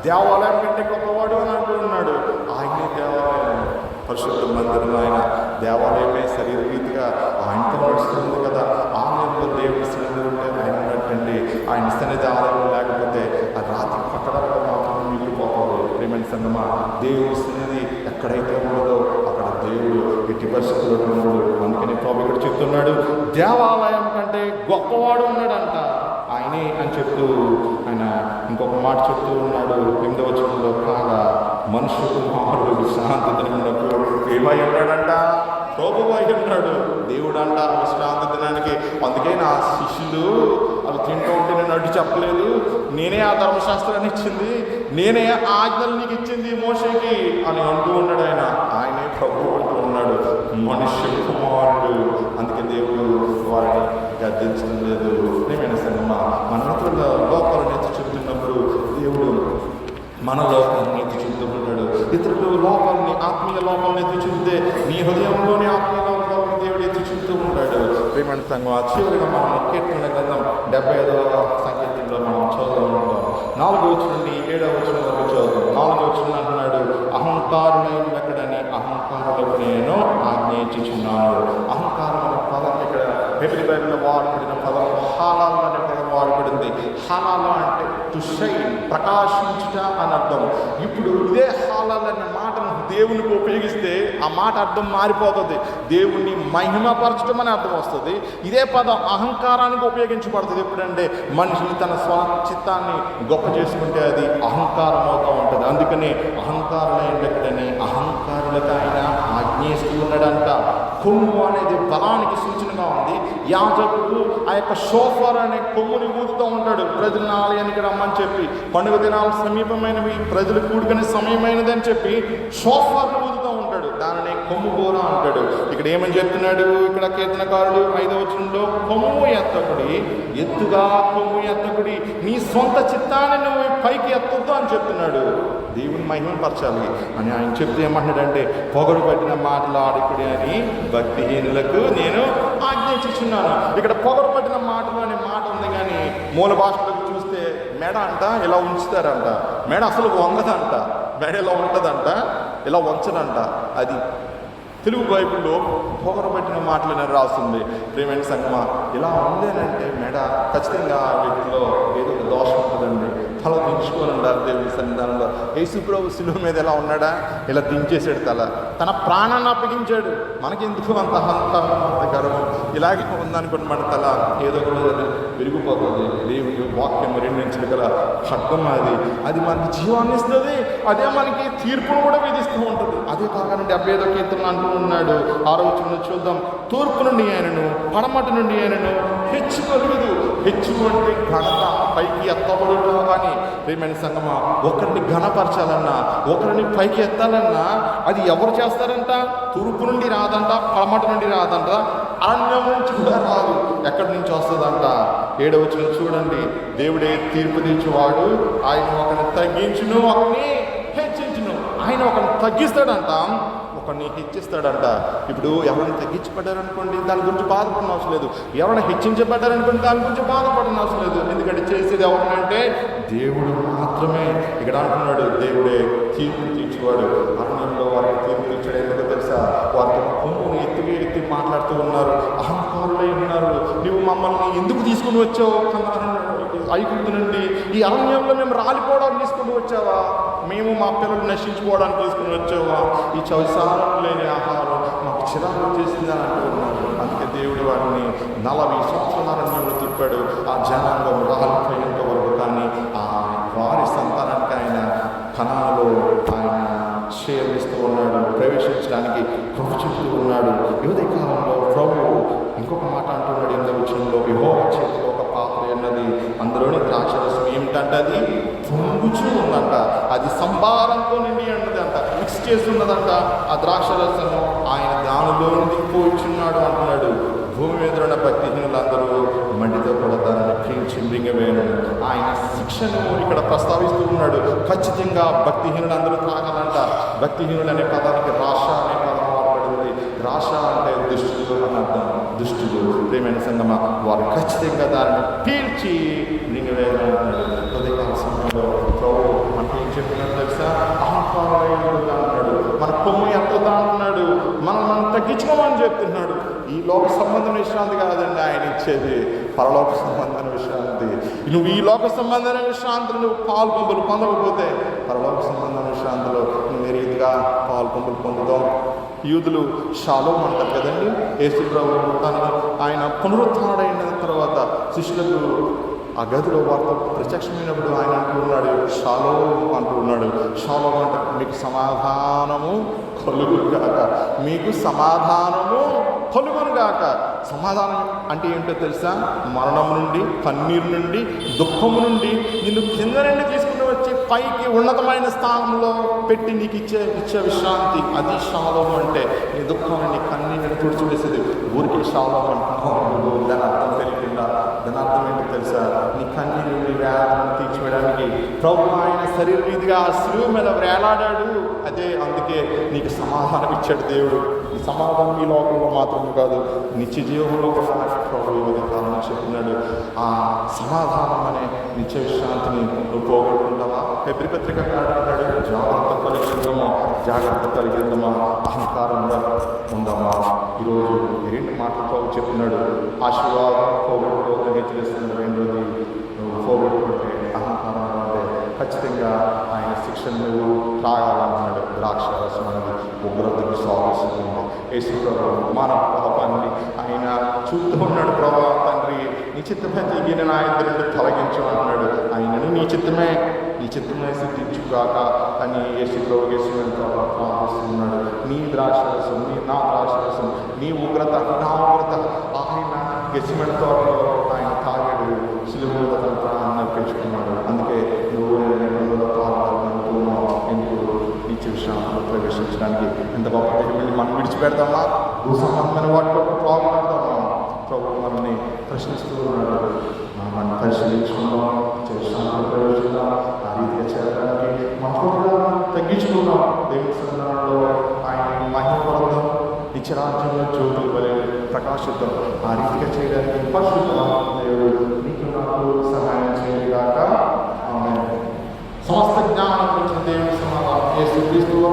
దేవాలయం కంటే గొప్పవాడు అని అంటూ ఉన్నాడు. ఆయనే దేవాలయం, పరిశుద్ధ మందిరం. ఆయన దేవాలయమే శరీర రీతిగా ఆయనతో నడుస్తుంది కదా. ఆలయంలో దేవుడి సన్నిధి ఉంటే ఆయన ఉన్నట్టండి. ఆయన సన్నిధి ఆలయం లేకపోతే ఆ రాత్రి పట్టడంలో మాత్రం మిగిలిపోతుంది. ప్రేమైన సంగమా, దేవుడి సన్నిధి ఎక్కడైతే ఉండదో అక్కడ దేవుడు ఎట్టి పరిస్థితుల్లో ఉన్నాడు. అందుకని ప్రభు ఇక్కడ చెప్తున్నాడు, దేవాలయం కంటే గొప్పవాడు ఉన్నాడంట ఆయనే అని చెప్తూ ఆయన ఇంకొక మాట చెప్తూ ఉన్నాడు 8వ వచనంలో, కాగా మనుష్య కుమారుడు శాంతి దినమునకు ఏమై ఉన్నాడంట? ప్రభువు అయి ఉన్నాడు. దేవుడు అంట విశ్రాంతి దినానికి. అందుకే నా శిష్యులు అవి తింటూ ఉంటే నేను అడ్డు చెప్పలేదు, నేనే ఆ ధర్మశాస్త్రాన్ని ఇచ్చింది, నేనే ఆజ్ఞలు నీకు ఇచ్చింది మోషేకి అని అంటూ ఉన్నాడు. ఆయనే ప్రభువు అంటూ ఉన్నాడు, మనుష్య కుమారుడు. అందుకే దేవుడు వారిని గద్దించడం లేదు. ప్రియమైన సంగమా, మన మిత్రుల లోకాలను ఎత్తి చెబుతున్నప్పుడు దేవుడు మన లోకాన్ని ఎత్తి చెబుతూ ఉన్నాడు. ఇతరులు లోకాలని, ఆత్మీయ లోకాలను ఎత్తి చెబితే నీ హృదయంలోని ఆత్మీయ లోకాలను దేవుడు ఎత్తి చెబుతూ ఉంటాడు. ప్రియమైన సంగమా, చివరిగా మనం కీర్తన గ్రంథం 75వ సంకీర్తనలో మనం చదువుతూ ఉంటాం. 4వ వచనం నుండి 7వ వచనం వరకు చదువుతాం. 4వ వచనం అంటున్నాడు, అహంకారులైన ఎక్కడని అహంకారులకు నేను ఆజ్ఞయించుచున్నాను. అహంకారం అనే పదం ఇక్కడ హెబ్రీ బైబిల్లో వాడబడిన పదం హాలాల్ అనే పదం వాడబడింది. హాలాల్ అంటే టు షైన్, ప్రకాశించుట అని అర్థం. ఇప్పుడు ఇదే హాలాల్ అనే మాటను దేవునికి ఉపయోగిస్తే ఆ మాట అర్థం మారిపోతుంది. దేవుణ్ణి మహిమపరచడం అని అర్థం వస్తుంది. ఇదే పదం అహంకారానికి ఉపయోగించబడుతుంది. ఎప్పుడంటే మనిషిని తన చిత్తాన్ని గొప్ప చేసుకుంటే అది అహంకారం అవుతూ ఉంటుంది. అందుకని అహంకారులైన ఎక్కడని అహంకారులకు ఆయన ఆజ్ఞయిస్తూ ఉన్నాడంట. కొమ్ము అనేది బలానికి సూచనగా ఉంది. యాజకుడు ఆ యొక్క షోఫర్ అనే కొమ్ముని ఊదుతూ ఉంటాడు ప్రజలను ఆలయానికి రమ్మని చెప్పి. పండుగ దినాలు సమీపమైనవి, ప్రజలు కూడుకునే సమయమైనదని చెప్పి షోఫర్ను ఊదుతూ ఉంటాడు. దానిని కొమ్ము బోర అంటాడు. ఇక్కడ ఏమని చెప్తున్నాడు ఇక్కడ కీర్తనకారుడు 5వ వచనంలో, కొమ్ము ఎత్తకుడి, ఎత్తుగా కొమ్ము ఎత్తకుడి, నీ సొంత చిత్తాన్ని నువ్వు పైకి ఎత్తొద్దు అని చెప్తున్నాడు. దేవుని మహిమపరచాలి అని ఆయన చెప్తే ఏమంటున్నాడంటే, పొగరు పట్టిన మాటలు ఆడుకుడి అని భక్తిహీనులకు నేను ఆజ్ఞించుచున్నాను. ఇక్కడ పొగరు పట్టిన మాటలు అనే మాట ఉంది, కానీ మూల భాషలకు చూస్తే మెడ అంట ఇలా ఉంచుతారంట. మెడ అసలు వంగదంట, మెడ ఇలా ఉంటుందంట, ఇలా వంచదంట. అది తెలుగు బైబిల్లో పొగరబట్టిన మాటలని రాస్తుంది. ప్రియమైన సంగమా, ఇలా ఉందేనంటే మెడ ఖచ్చితంగా ఆ వ్యక్తిలో ఏదో ఒక దోషం ఉంటుందండి. తల దించుకొని ఉండాలి దేవుని సన్నిధానంలో. యేసు ప్రభు శిలువ మీద ఎలా ఉన్నాడా? ఇలా దించేసాడు తల, తన ప్రాణాన్ని అప్పగించాడు. మనకెందుకు అంత గర్వం? ఇలాగే ఉందనుకోండి మన తల ఏదో ఒక రోజు విరిగిపోతుంది. దేవుడి వాక్యం 2 ఇంచులు గల ఖడ్గం అది మనకి జీవాన్ని ఇస్తుంది. అదే మనకి తీర్పును కూడా విధిస్తూ ఉంటుంది. అదే కాకుండా 75వ కీర్తనలు అంటూ ఉన్నాడు. 6వ వచనంలో చూద్దాం, తూర్పు నుండి ఆయనను, పడమటి నుండి ఆయనను హెచ్చు కలుగుదు. హెచ్చు అంటే ఘనత, పైకి ఎత్తబడుట. కానీ ప్రియమైన సంగమా, ఒకరిని ఘనపరచాలన్నా, ఒకరిని పైకి ఎత్తాలన్నా అది ఎవరు చేస్తారంట? తూర్పు నుండి రాదంట, పడమటి నుండి రాదంట, అరణ్యం నుంచి కూడా రాదు. ఎక్కడి నుంచి వస్తుందంట? 7వ వచనం చూడండి, దేవుడే తీర్పు తీర్చువాడు. ఆయన ఒకరిని తగ్గించును, ఒకరిని హెచ్చించును. ఆయన ఒకరిని తగ్గిస్తాడంట, ఒకరిని హెచ్చిస్తాడంట. ఇప్పుడు ఎవరైనా తగ్గించబడ్డారనుకోండి, దాని గురించి బాధపడిన అవసరం లేదు. ఎవరైనా హెచ్చించబడ్డారనుకోండి, దాని గురించి బాధపడిన అవసరం లేదు. ఎందుకంటే చేసేది ఎవరినంటే దేవుడు మాత్రమే. ఇక్కడ అంటున్నాడు, దేవుడే తీర్పు తీర్చేవాడు. అరణ్యంలో వారికి తీర్పు తీర్చడం ఎందుకో తెలుసా? వారితో కొమ్మును ఎత్తి మాట్లాడుతూ ఉన్నారు. అహంకారులై ఉన్నారు. నువ్వు మమ్మల్ని ఎందుకు తీసుకుని వచ్చావు ఐగుప్తు నుండి? ఈ అరణ్యంలో మేము రాలిపోవడానికి తీసుకుని వచ్చావా? మేము మా పిల్లలు నశించుకోవడానికి తీసుకుని వచ్చావా? ఈ చవిసారం లేని ఆహారం మాకు చిరాకు చేసిందని అంటూ ఉన్నారు. అందుకే దేవుడు వారిని 40 సంవత్సరాల అరణ్యంలో తిప్పాడు. ఆ జనాంగం రాలిపోయేంత వరకు. కానీ ఆ వారి సంతానానికి ఆయన కణాలలో ఆయన షేర్లిస్తూ ఉన్నాడు. ప్రవేశించడానికి ప్రభు చెప్తూ ఉన్నాడు. యువతి కాలంలో ప్రభు ఇంకొక మాట అంటున్నాడు 8వ వచనంలో, యెహోవా చేతిలో ఒక పాత్ర ఉన్నది, అందులోని ద్రాక్షరసం ఏమిటంటే అది పొంగుచూ ఉందంట. అది సంభారంతో నిండి ఉన్నది అంట, మిక్స్ చేస్తున్నదంట. ఆ ద్రాక్షరసము ఆయన దానిలో దిగిపోయిచున్నాడు అంటున్నాడు. భూమి మీద ఉన్న భక్తిహీనులందరూ మండితో కూడా దానిని ప్రేమించి మృంగవేయను. ఆయన శిక్షను ఇక్కడ ప్రస్తావిస్తూ ఉన్నాడు. ఖచ్చితంగా భక్తిహీనులందరూ త్రాగాలంట. భక్తిహీనులు అనే పదానికి రాష అనే పదం వాడబడింది. రాష అంటే దుష్టులు అని అర్థం. దుష్టులు ప్రేమైన సంగమ వారు ఖచ్చితంగా దాన్ని పీల్చి మింగివేయాలన్నాడు. ఉదయకాల సమయంలో ప్రభు మనకి ఏం చెప్తున్నాడు తెలుసా? అహంకారంగా అన్నాడు, మన కొమ్ము ఎంతదా అంటున్నాడు, మనం తగ్గించుకోమని చెప్తున్నాడు. ఈ లోక సంబంధం విశ్రాంతి కాదండి ఆయన ఇచ్చేది, పరలోక సంబంధమైన విశ్రాంతి. నువ్వు ఈ లోక సంబంధమైన విశ్రాంతిలో నువ్వు పాలు పంపులు పొందకపోతే పరలోక సంబంధమైన విశ్రాంతిలో నువ్వు ఏ రీతిగా పాలు పంపులు పొందుతావు? యూదులు షాలోమ్ అంటారు కదండి. యేసు ప్రభువు ఆయన పునరుత్థానుడైన తర్వాత శిష్యులకు ఆ గదిలో వారితో ప్రత్యక్షమైనప్పుడు ఆయన అంటున్నాడు, షాలోమ్ అంటున్నాడు. షాలోమ్ అంటే మీకు సమాధానము కలుగుగాక, మీకు సమాధానము కలుగునుగాక. సమాధానం అంటే ఏంటో తెలుసా? మరణం నుండి, కన్నీరు నుండి, దుఃఖము నుండి నిన్ను కింద నుండి తీసుకుని వచ్చి పైకి ఉన్నతమైన స్థానంలో పెట్టి నీకు ఇచ్చే విశ్రాంతి, అది షాలోమ్ అంటే. నీ దుఃఖాన్ని, నీ కన్నీరుని తుడిచివేసేది. ఊరికే షాలోమ్ అంటున్నావు, దాని అర్థం తెలియకుండా. దాని అర్థం ఏంటో తెలుసా? నీ కన్నీరు, నీ వేదనను తీర్చివేయడానికి ప్రభు ఆయన శరీర రీతిగా ఆ శిలువ మీద వేలాడాడు. అదే అందుకే నీకు సమాధానం ఇచ్చాడు దేవుడు. ఈ సమాధానం ఈ లోకంలో మాత్రమే కాదు, నిత్య జీవంలో కూడా ప్రభు కాలం చెప్తున్నాడు. ఆ సమాధానం అనే నిత్య విశ్రాంతిని నువ్వు పోగొట్టుకుంటావా? ఫిబ్రవరి పత్రిక అంటాడు, జాగ్రత్త కలిగిందమా, జాగ్రత్త కలిగిందమా, అహంకారంగా ఉందమా. ఈరోజు ఏంటి మాటలతో చెప్తున్నాడు? ఆశీర్వాదం పోగొట్టుకోవద్దని హెచ్చరిస్తున్నాడు. రెండోది, నువ్వు పోగొట్టుకుంటే అహంకారం అంటే ఖచ్చితంగా ఆయన శిక్షను నువ్వు తాగాలన్నాడు. ద్రాక్ష రసం అనేది ఉగ్రతకి సాగిస్తుంది. యేసు ప్రభు మన పాపాన్ని ఆయన చూస్తూ ఉన్నాడు. ప్రభా తండ్రి, నీ చిత్తమే తిరిగి నా ఇద్దరిని తొలగించు అన్నాడు. ఆయనను నీ చిత్తమే సిద్ధించుగాక అని యేసు ప్రభు ప్రార్థిస్తున్నాడు. నీ ద్రాక్షరసం, నా ద్రాక్షరసం, నీ ఉగ్రత, నా ఉగ్రత ఆయన గెసిమెడ తోటలో ఆయన తాగాడు. సిలువ మీద తన ప్రాణాన్ని పెంచుకున్నాడు. అందుకే నువ్వు పాల్గొనాలనుకున్నావు. ఎందుకు? నిత్య విశ్రాంతిలో ప్రవేశించడానికి. ఎంత గొప్ప తెలివి మనం విడిచిపెడతామా? భూ సంబంధమైన వాటిలో పాల్గొడతామా? ప్రభు మనల్ని ప్రశ్నిస్తూ ఉన్నాడు. మనం పరిశీలించుకుందాం, విశ్రాంతిలో ప్రవేశిద్దాం. ఆ రీతిగా చేయడానికి మనం కూడా తగ్గించుకుందాం. దేవుని సన్నిధానంలో ఆయన మహిమ పొందాం. నిత్యరాజ్యంలో జ్యోతులు వలె ప్రకాశిద్దాం. ఆ రీతిగా చేయడానికి పరిశుద్ధ దేవుడు నీకు నాకు సహాయం చేయగాక. ఆమేన్. సమస్త జ్ఞానం గురించి దేవుని సమాధానం యేసు క్రీస్తులో